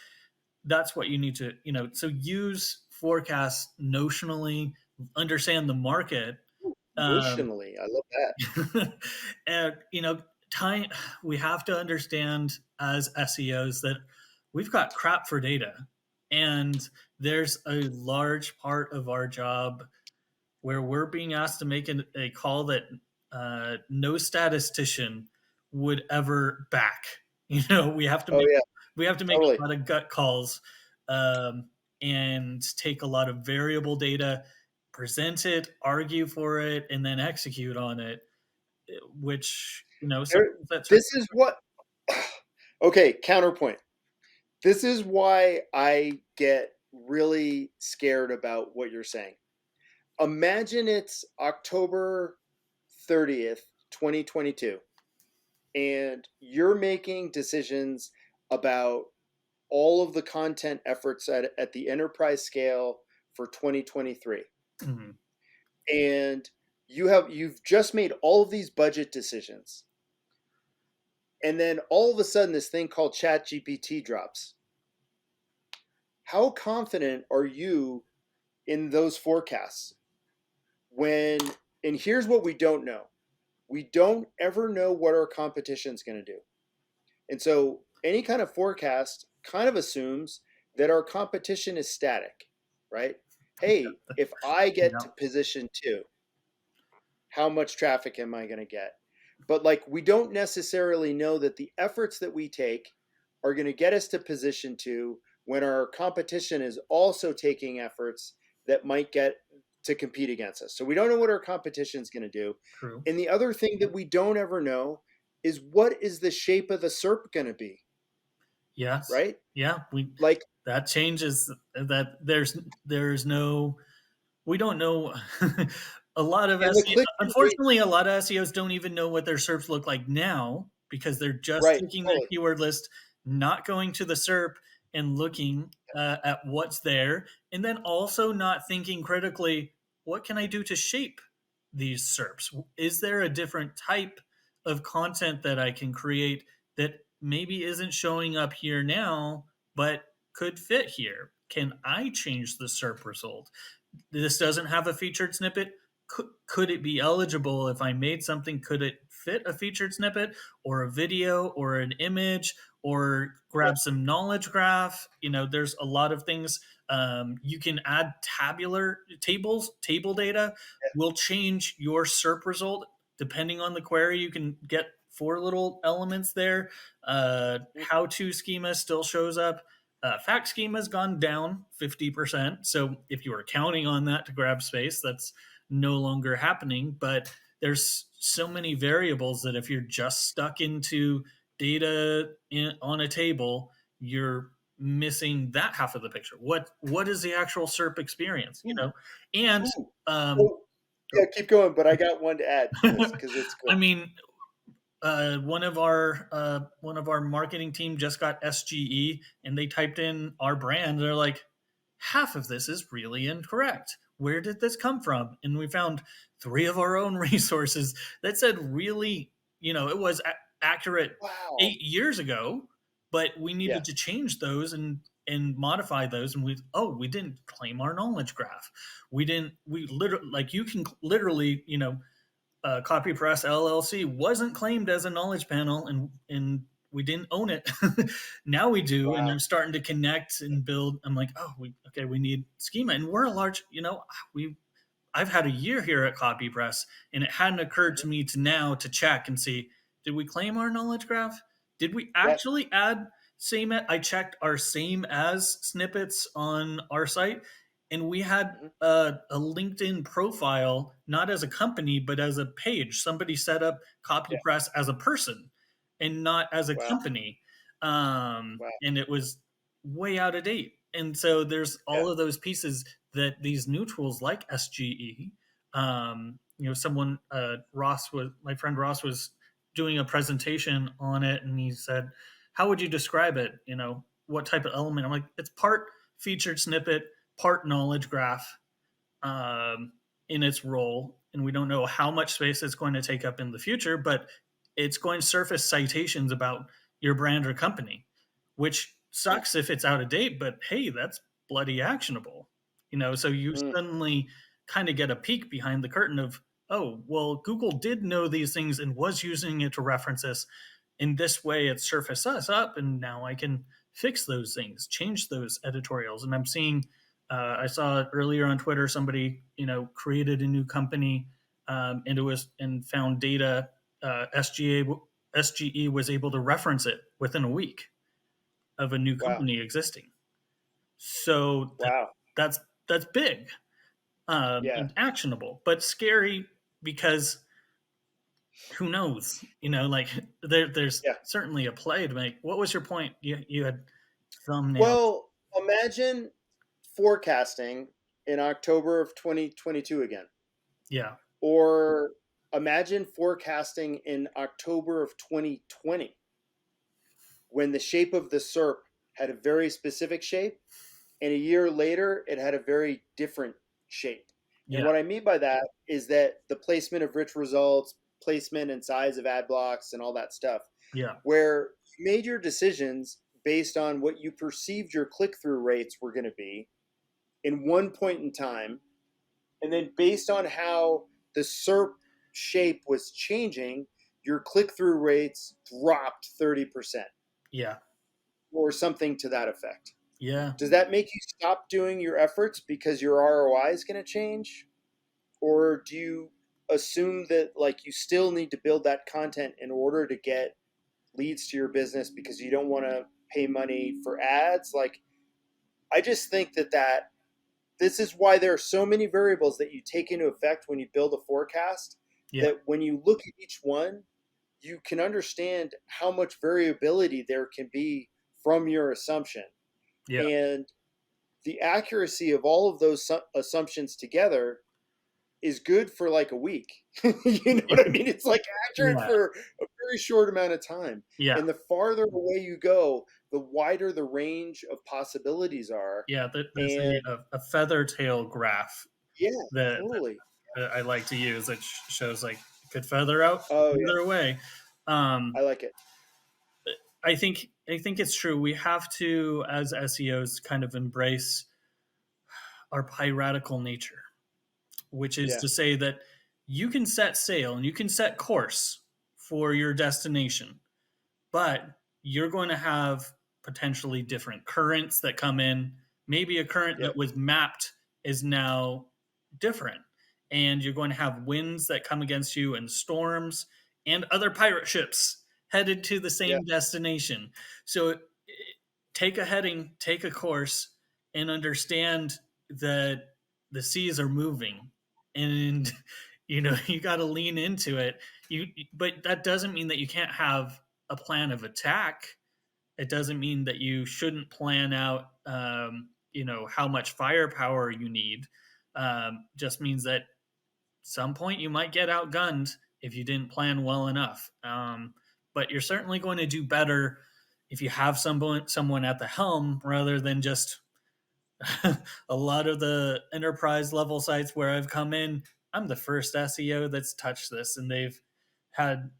that's what you need to, so use forecasts notionally, understand the market. um, Emotionally, I love that. and time we have to understand as SEOs that we've got crap for data, and there's a large part of our job where we're being asked to make a call that no statistician would ever back. We have to Oh make yeah, a totally. lot of gut calls, um, and take a lot of variable data, present it, argue for it, and then execute on it. Which There, sometimes that's this is what. Okay, counterpoint. This is why I get really scared about what you're saying. Imagine it's October 30th, 2022, and you're making decisions about all of the content efforts at the enterprise scale for 2023. Mhm. And you've just made all of these budget decisions. And then all of a sudden this thing called Chat GPT drops. How confident are you in those forecasts when, and here's what we don't know. We don't ever know what our competition's going to do. And so any kind of forecast kind of assumes that our competition is static, right? Hey, if I get Yeah, to position 2, how much traffic am I going to get? But like, we don't necessarily know that the efforts that we take are going to get us to position 2 when our competition is also taking efforts that might get to compete against us. So we don't know what our competition is going to do. true. And the other thing that we don't ever know is, what is the shape of the SERP going to be, Yes. right? Yeah, we Like, that changes. That there's no We don't know. A lot of and the SEO, click rate, unfortunately, a lot of SEOs don't even know what their SERPs look like now, because they're just right? taking their Totally. keyword list, not going to the SERP and looking at what's there, and then also not thinking critically, what can I do to shape these SERPs? Is there a different type of content that I can create that maybe isn't showing up here now, but could fit here? Can I change the SERP result? This doesn't have a featured snippet. Could it be eligible if I made something? Could it fit a featured snippet, or a video, or an image, or grab some knowledge graph? There's a lot of things. You can add table data will change your SERP result depending on the query. You can get 4 little elements there. How to schema still shows up. Fact schema has gone down 50%. So if you were counting on that to grab space, that's no longer happening. But there's so many variables that if you're just stuck into data on a table, you're missing that half of the picture. What is the actual SERP experience? Ooh, And ooh. um, So, yeah, keep going, but I got one to add to this because it's good. I mean, one of our marketing team just got SGE, and they typed in our brand. They're like, half of this is really incorrect. Where did this come from? And we found 3 of our own resources that said really, it was accurate Wow. 8 years ago, but we Yeah. needed to change those. And and modify those, and we didn't claim our knowledge graph. We literally, like, you can literally, CopyPress LLC wasn't claimed as a knowledge panel, and we didn't own it. Now we do, and Wow. I'm starting to connect and build. I'm like, oh, we need schema, and we're a large, we I've had a year here at CopyPress, and it hadn't occurred Mhm. to me to now to check and see, did we claim our knowledge graph? Did we Yes. actually add same? I checked our same as snippets on our site, and we had Mhm. a LinkedIn profile, not as a company, but as a page. Somebody set up Yeah. CopyPress as a person and not as a Wow. company. Wow. And it was way out of date. And so there's Yeah. all of those pieces that these new tools like SGE, someone, my friend Ross was doing a presentation on it, and he said, how would you describe it? What type of element? I'm like, it's part featured snippet, part knowledge graph, um, in its role. And we don't know how much space it's going to take up in the future, but it's going to surface citations about your brand or company, which Mm. sucks if it's out of date, but hey, that's bloody actionable. So you Mm. suddenly kind of get a peek behind the curtain of, oh, well, Google did know these things and was using it to reference this. In this way, it surfaced us up, and now I can fix those things, change those editorials. And I'm seeing, I saw earlier on Twitter, somebody created a new company, and it was and found data. SGE was able to reference it within a week of a new Wow. company existing. So Wow. that's big, Yeah. and actionable, but scary because who knows? Like, there's Yeah. certainly a play to make. What was your point? You had thumbnail. Well, imagine forecasting in October of 2022 again, Yeah, or imagine forecasting in October of 2020 when the shape of the SERP had a very specific shape, and a year later it had a very different shape. And yeah, what I mean by that is that the placement of rich results, placement and size of ad blocks, and all that stuff, yeah, where you made your decisions based on what you perceived your click through rates were going to be in one point in time. And then based on how the SERP shape was changing, your click through rates dropped 30% yeah, or something to that effect. yeah. Does that make you stop doing your efforts because your ROI is going to change? Or do you assume that like you still need to build that content in order to get leads to your business because you don't want to pay money for ads? Like, I just think that this is why there are so many variables that you take into effect when you build a forecast, Yeah, that when you look at each one, you can understand how much variability there can be from your assumption. yeah, And the accuracy of all of those assumptions together is good for like a week. You know what I mean? It's like accurate yeah, for a very short amount of time. yeah, And the farther away you go, the wider the range of possibilities are. yeah. There's And a feather tail graph yeah, that, totally. I like to use that shows, like, it could feather out Oh yeah, either way. I Um, like it. I think it's true. We have to, as SEOs, kind of embrace our piratical nature, which is Yeah, to say that you can set sail and you can set course for your destination, but you're going to have potentially different currents that come in. Maybe a current that yep, was mapped is now different. And you're going to have winds that come against you, and storms, and other pirate ships headed to the yeah, same destination. So take a heading, take a course, and understand that the seas are moving, and you got to lean into it. But that doesn't mean that you can't have a plan of attack. It doesn't mean that you shouldn't plan out, how much firepower you need. Just means that some point you might get outgunned if you didn't plan well enough. But you're certainly going to do better if you have someone at the helm rather than just a lot of the enterprise level sites where I've come in. I'm the first SEO that's touched this, and they've had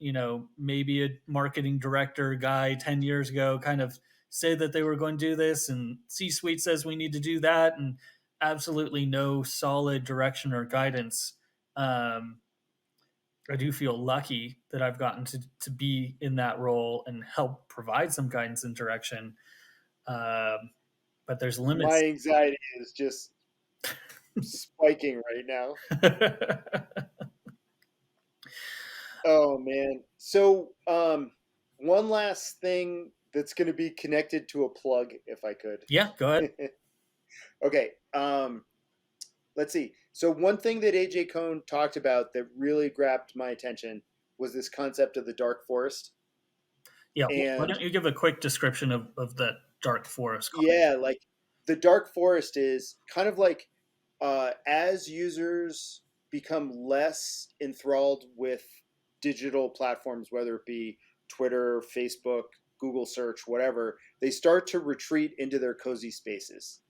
maybe a marketing director guy 10 years ago kind of say that they were going to do this, and C-suite says we need to do that, and absolutely no solid direction or guidance. Um, I do feel lucky that I've gotten to be in that role and help provide some guidance and direction. Um, but there's My limits. anxiety is just spiking right now. Oh man. So, one last thing that's going to be connected to a plug, if I could. Yeah, go ahead. Okay. Let's see. So one thing that A.J. Kohn talked about that really grabbed my attention was this concept of the dark forest. Yeah, why And don't you give a quick description of that dark forest? yeah, like the dark forest is kind of like as users become less enthralled with digital platforms, whether it be Twitter, Facebook, Google search, whatever, they start to retreat into their cozy spaces.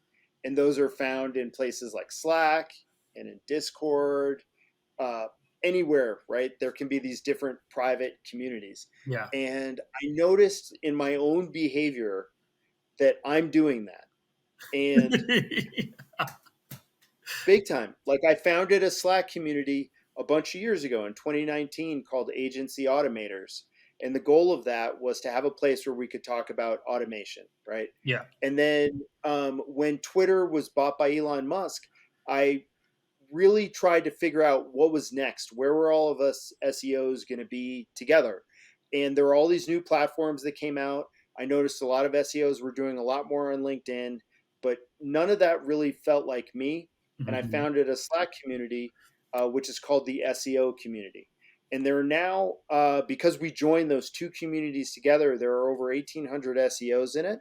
And those are found in places like Slack and in Discord, uh, anywhere, right? There can be these different private communities. Yeah. And I noticed in my own behavior that I'm doing that. And big time. Like I founded a Slack community a bunch of years ago in 2019 called Agency Automators. And the goal of that was to have a place where we could talk about automation, right? Yeah. And then when Twitter was bought by Elon Musk, I really tried to figure out what was next. Where were all of us SEOs going to be together? And there were all these new platforms that came out. I noticed a lot of SEOs were doing a lot more on LinkedIn, but none of that really felt like me. And I Mhm. founded a Slack community, which is called the SEO community. And there are now, because we joined those two communities together, there are over 1,800 SEOs in it.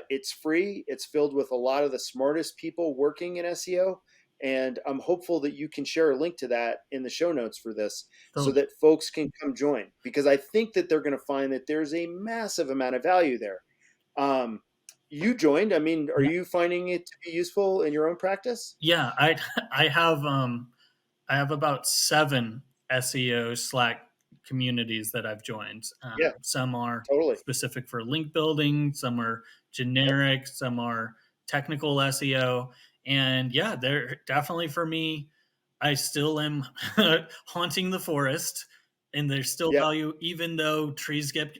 It's free. It's filled with a lot of the smartest people working in SEO. And I'm hopeful that you can share a link to that in the show notes for this so Totally. that folks can come join because I think that they're going to find that there's a massive amount of value there. Um, you joined. I mean, are Yeah. you finding it to be useful in your own practice? Yeah, I have I have about 7 SEO Slack communities that I've joined. Yeah, Some are totally. specific for link building, some are Yep. generic, some are technical SEO. And yeah, they're definitely for me. I still am haunting the forest, and there's still Yep. value, even though trees get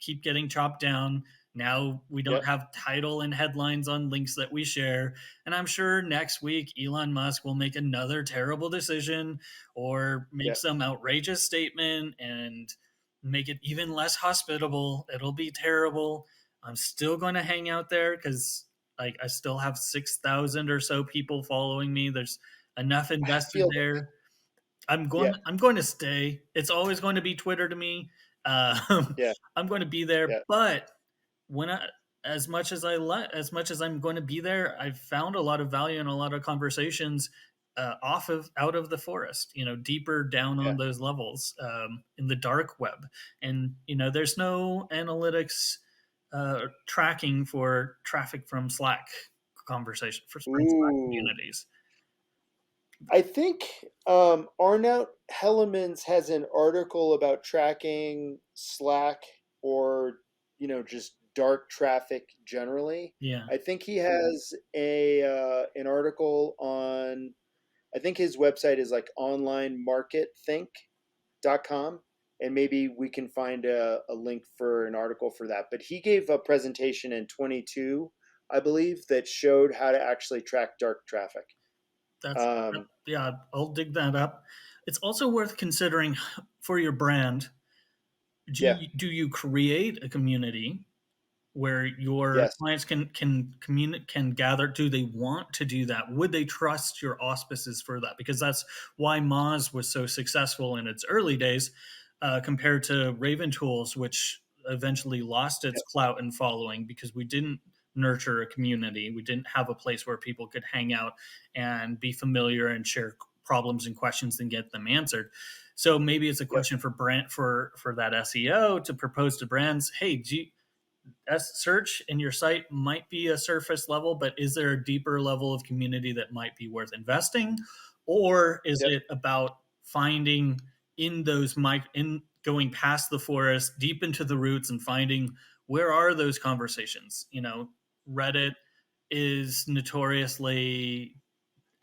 keep getting chopped down. Now we don't Yep. have title and headlines on links that we share. And I'm sure next week Elon Musk will make another terrible decision or make Yep. some outrageous statement and make it even less hospitable. It'll be terrible. I'm still going to hang out there because like I still have 6,000 or so people following me. There's enough I invested feel there. I'm going. yeah. I'm going to stay. It's always going to be Twitter to me. Yeah. I'm going to be there. Yeah. But when I, as much as I'm going to be there, I've found a lot of value in a lot of conversations off of out of the forest. You know, deeper down Yeah. on those levels in the dark web, and you know, there's no analytics tracking for traffic from Slack conversation from Slack Ooh. communities. I think Arnout Hellemans has an article about tracking Slack or just dark traffic generally. Yeah. I think he has a an article on. I think his website is like onlinemarketthink.com, and maybe we can find a link for an article for that. But he gave a presentation in 22, I believe, that showed how to actually track dark traffic. Um, Yeah, I'll dig that up. It's also worth considering for your brand. yeah. Do you create a community where your Yes. clients can gather? Do they want to do that? Would they trust your auspices for that? Because that's why Moz was so successful in its early days compared to Raven Tools, which eventually lost its Yep. clout and following because we didn't nurture a community. We didn't have a place where people could hang out and be familiar and share problems and questions and get them answered. So maybe it's a Yep. question for brand for that SEO to propose to brands. Hey, search in your site might be a surface level, but is there a deeper level of community that might be worth investing, or is Yep. it about finding in those in going past the forest deep into the roots and finding where are those conversations? Reddit is notoriously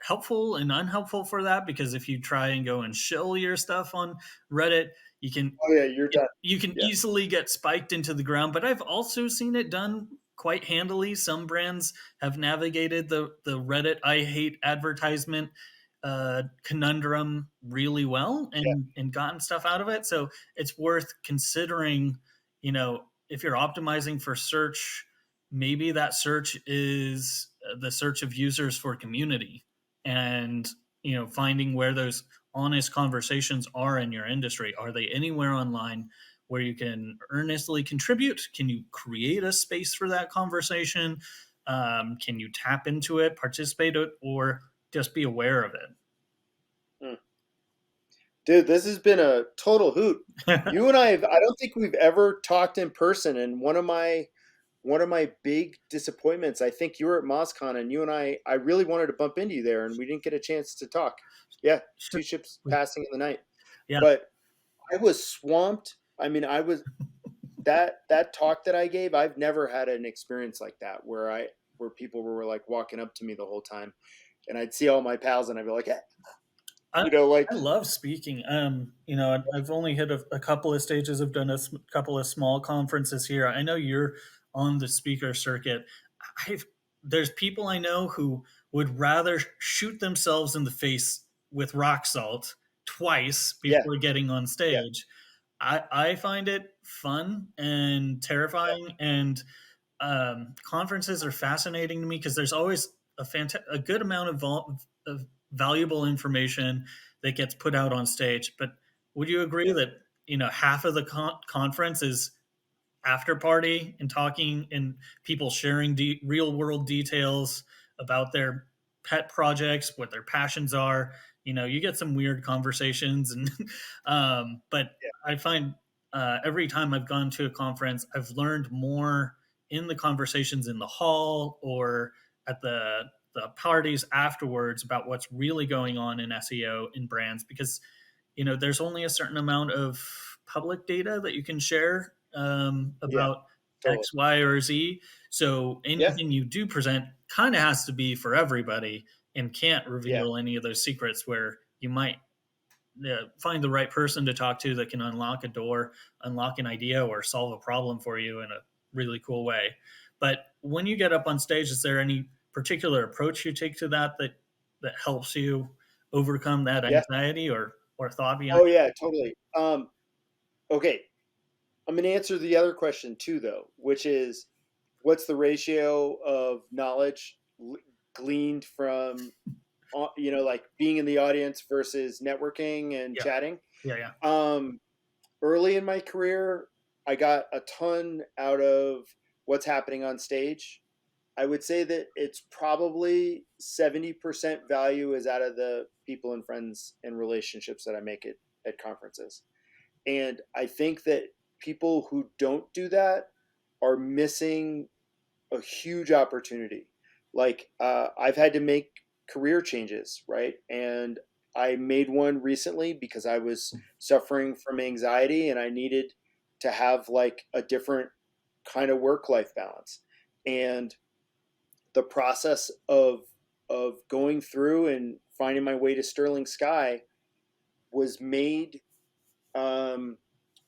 helpful and unhelpful for that, because if you try and go and shill your stuff on Reddit, you can Oh yeah, you're done. you can Yeah, easily get spiked into the ground. But I've also seen it done quite handily. Some brands have navigated the Reddit "I hate advertisement" conundrum really well, yeah, and gotten stuff out of it. So it's worth considering. If you're optimizing for search, maybe that search is the search of users for community, and finding where those honest conversations are in your industry. Are they anywhere online where you can earnestly contribute? Can you create a space for that conversation? Can you tap into it, participate it, or just be aware of Mm. Dude, this has been a total hoot. it? You and I don't think we've ever talked in person, and one of my big disappointments, I think you were at MozCon, and you and I really wanted to bump into you there, and we didn't get a chance to talk. Yeah, Sure. two ships passing in the night. Yeah. But I was swamped. I mean, I was that talk that I gave, I've never had an experience like that where people were like walking up to me the whole time, and I'd see all my pals and I'd be like, "Eh," I, like, I love speaking. I've only hit a couple of stages. I've done couple of small conferences here. I know you're on the speaker circuit. I've There's people I know who would rather shoot themselves in the face with rock salt twice yeah, before getting on yeah, stage. I find it fun and yeah, terrifying, and conferences are fascinating to me because there's always a good amount of valuable information that gets put out on stage. But would you agree yeah, that half of the conference is after party and talking and people sharing real world details about their pet projects, what their passions are? You get some weird conversations, and but I find every time I've gone to a conference, I've learned more in the conversations in the hall or at the parties afterwards about what's really going on in SEO in brands, because there's only a certain amount of public data that you can share yeah, about totally. X, Y, or Z. So Yeah, anything you do present kind of has to be for everybody and can't yeah, reveal any of those secrets where you might find the right person to talk to that can unlock a door, unlock an idea, or solve a problem for you in a really cool way. But when you get up on stage, is there any particular approach you take to that helps you overcome that yeah. anxiety or thought behind? Oh yeah, totally. Okay, I'm gonna answer the other question too, though, which is, what's the ratio of knowledge gleaned from, like being in the audience versus networking and Yeah, chatting? yeah, yeah, Um, Early in my career, I got a ton out of what's happening on stage. I would say that it's probably 70% value is out of the people and friends and relationships that I make at conferences. And I think that people who don't do that are missing a huge opportunity. Like, I've had to make career changes, right? And I made one recently because I was suffering from anxiety and I needed to have like a different kind of work life balance. And the process of going through and finding my way to Sterling Sky was made um,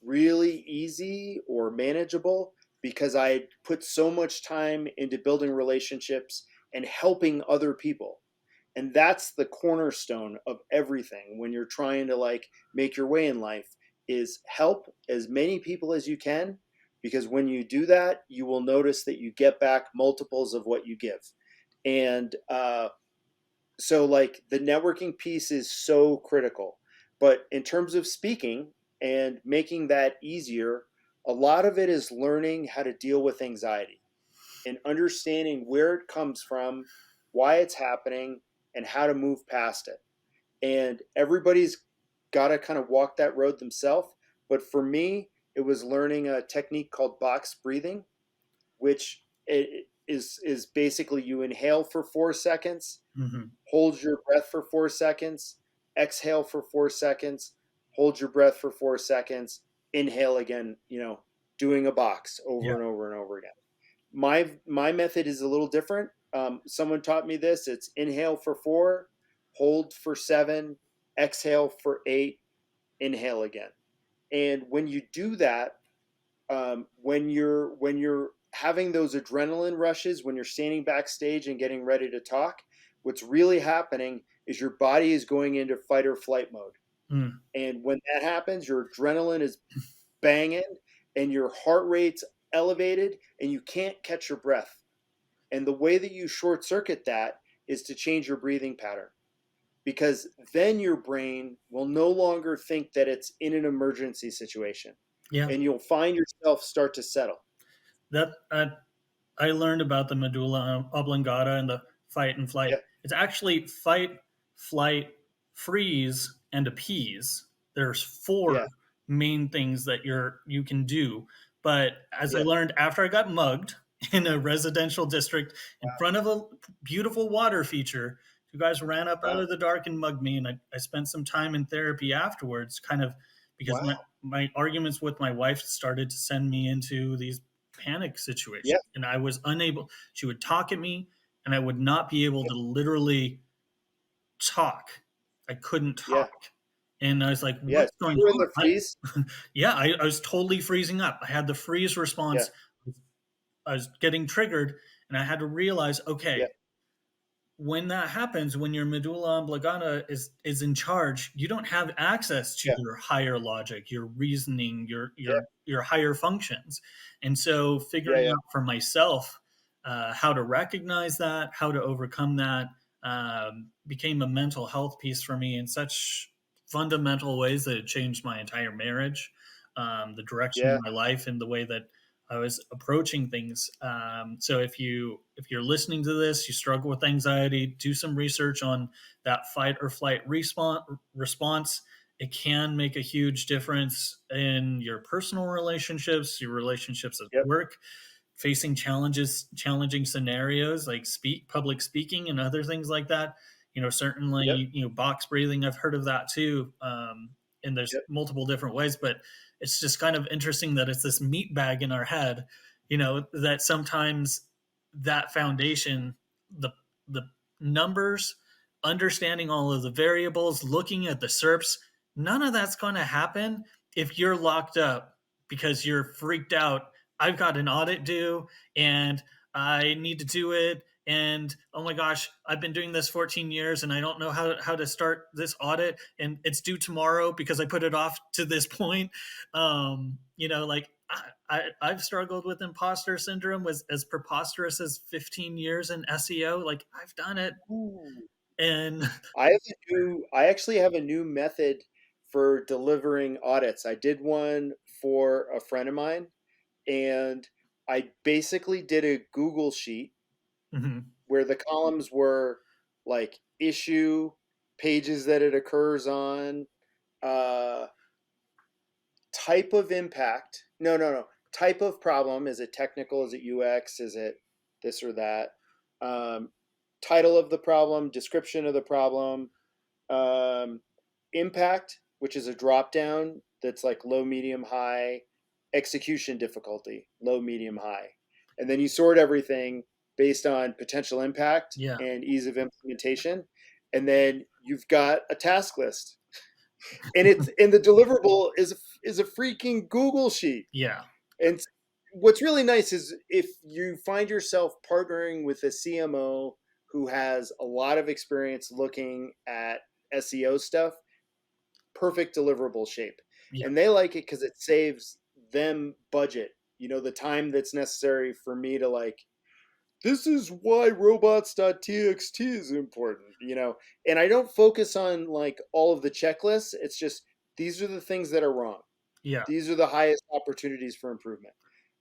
really easy or manageable because I had put so much time into building relationships and helping other people. And that's the cornerstone of everything when you're trying to like make your way in life, is help as many people as you can, because when you do that, you will notice that you get back multiples of what you give. And so like the networking piece is so critical. But in terms of speaking and making that easier, a lot of it is learning how to deal with anxiety and understanding where it comes from, why it's happening, and how to move past it. And everybody's got to kind of walk that road themselves. But for me, it was learning a technique called box breathing, which is basically you inhale for 4 seconds, hmm hold your breath for 4 seconds, exhale for 4 seconds, hold your breath for 4 seconds, inhale again, doing a box Yeah. over and over and over again. My method is a little different. Someone taught me this. It's inhale for 4, hold for 7, exhale for 8, inhale again. And when you do that, when you're having those adrenaline rushes, when you're standing backstage and getting ready to talk, what's really happening is your body is going into fight or flight mode. Mm. And when that happens, your adrenaline is banging and your heart rate's elevated and you can't catch your breath. And the way that you short circuit that is to change your breathing pattern, because then your brain will no longer think that it's in an emergency situation, Yeah. and you'll find yourself start to settle. That I learned about the medulla oblongata and the fight and flight. Yeah, It's actually fight, flight, freeze, and appease. There's four yeah, main things that you can do. But as I yeah. learned after I got mugged in a residential district in Wow, front of a beautiful water feature, you guys ran up out wow, of the dark and mugged me, and I spent some time in therapy afterwards, kind of because wow. my arguments with my wife started to send me into these panic Yeah, situation, and I was unable. She would talk at me and I would not be able yeah, to literally talk. I couldn't yeah, talk, and I was like, yeah. what's going You were in on? the freeze. Yeah, I was totally freezing up. I had the freeze Yeah, response. I was getting triggered, and I had to realize, yeah, okay, when that happens, when your medulla oblongata is in charge, you don't have access to yeah, your higher logic, your reasoning, yeah, your higher functions. And so, yeah, figuring yeah, out for myself how to recognize that, how to overcome that, became a mental health piece for me in such fundamental ways that it changed my entire marriage, the direction yeah, of my life, and the way that I was approaching things. So if you're listening to this, you struggle with anxiety, do some research on that fight or flight response. It can make a huge difference in your personal relationships, your relationships at yep, work, facing challenging scenarios like public speaking and other things like that. yep, Certainly, box breathing, I've heard of that too. And there's yep, multiple different ways, but it's just kind of interesting that it's this meat bag in our head, that sometimes that foundation, the numbers, understanding all of the variables, looking at the SERPs, none of that's going to happen if you're locked up because you're freaked out. I've got an audit due and I need to do it. And oh my gosh, I've been doing this 14 years and I don't know how to start this audit. And it's due tomorrow because I put it off to this point. Like I've struggled with imposter syndrome, was as preposterous as 15 years in SEO. Like I've done it. Ooh. And I actually have a new method for delivering audits. I did one for a friend of mine, and I basically did a Google sheet mhm, where the columns were like issue, pages that it occurs on, uh, type of impact. No, no, no. Type of problem. Is it technical? Is it UX? Is it this or that? Um, Title of the problem, description of the problem, um, impact, which is a drop down that's like low, medium, high, execution difficulty, low, medium, high. And then you sort everything based on potential impact yeah, and ease of implementation. And then you've got a task list. And the deliverable is a freaking Google sheet. yeah, And what's really nice is if you find yourself partnering with a CMO who has a lot of experience looking at SEO stuff, perfect deliverable shape. yeah, And they like it because it saves them budget. The time that's necessary for me to like, this is why robots.txt is important. And I don't focus on like all of the checklists. It's just these are the things that are wrong. yeah. These are the highest opportunities for improvement.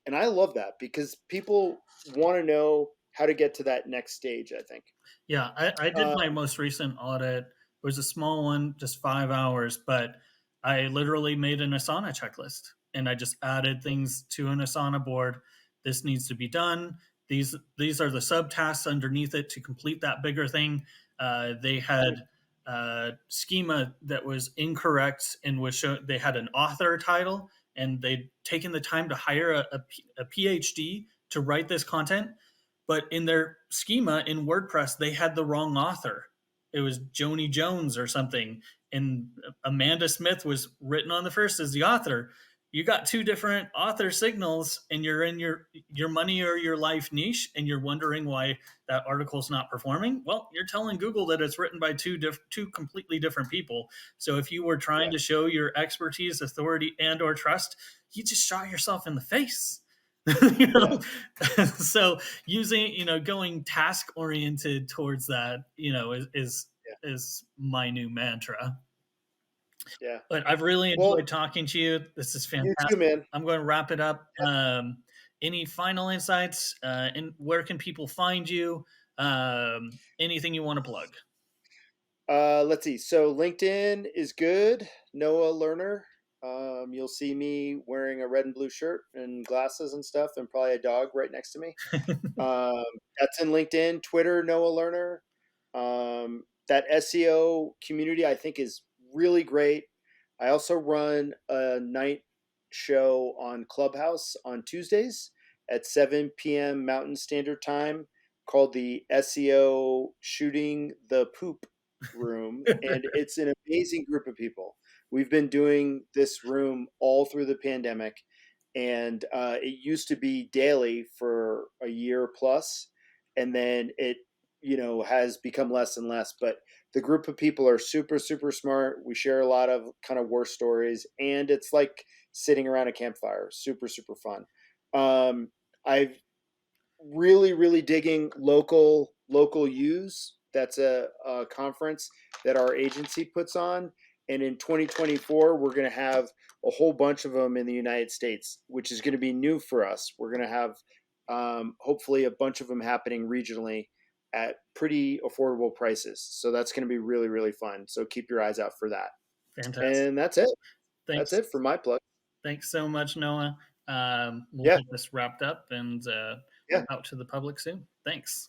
And I love that because people want to know how to get to that next stage, I think. Yeah, I did Uh, my most recent audit. It was a small one, just 5 hours, but I literally made an Asana checklist and I just added things to an Asana board. This needs to be done. These are the subtasks underneath it to complete that bigger thing. They had schema that was incorrect and was show, they had an author title and they'd taken the time to hire a PhD to write this content, but in their schema in WordPress, they had the wrong author. It was Joni Jones or something, and Amanda Smith was written on the first as the author. You got two different author signals, and you're in your money or your life niche, and you're wondering why that article's not performing. Well, you're telling Google that it's written by two completely different people. So if you were trying to show your expertise, authority, and or trust, you just shot yourself in the face. You know? So using, going task oriented towards that, is my new mantra. Yeah. But I've really enjoyed talking to you. This is fantastic. You too, man. I'm going to wrap it up. Any final insights? And where can people find you? Anything you want to plug? Let's see. So LinkedIn is good. Noah Learner. You'll see me wearing a red and blue shirt and glasses and stuff, and probably a dog right next to me. That's in LinkedIn. Twitter, Noah Learner. That SEO community I think is really great. I also run a night show on Clubhouse on Tuesdays at 7 p.m. Mountain Standard Time called the SEO Shooting the Poop Room. And it's an amazing group of people. We've been doing this room all through the pandemic, and it used to be daily for a year plus, and then it has become less and less. But the group of people are super, super smart. We share a lot of kind of war stories, and it's like sitting around a campfire. Super, super fun. I've really digging local use. That's a conference that our agency puts on. And in 2024, we're going to have a whole bunch of them in the United States, which is going to be new for us. We're going to have hopefully a bunch of them happening regionally at pretty affordable prices. So that's going to be really, really fun. So keep your eyes out for that. Fantastic. And that's it. Thanks. That's it for my plug. Thanks so much, Noah. We'll get this wrapped up and out to the public soon. Thanks.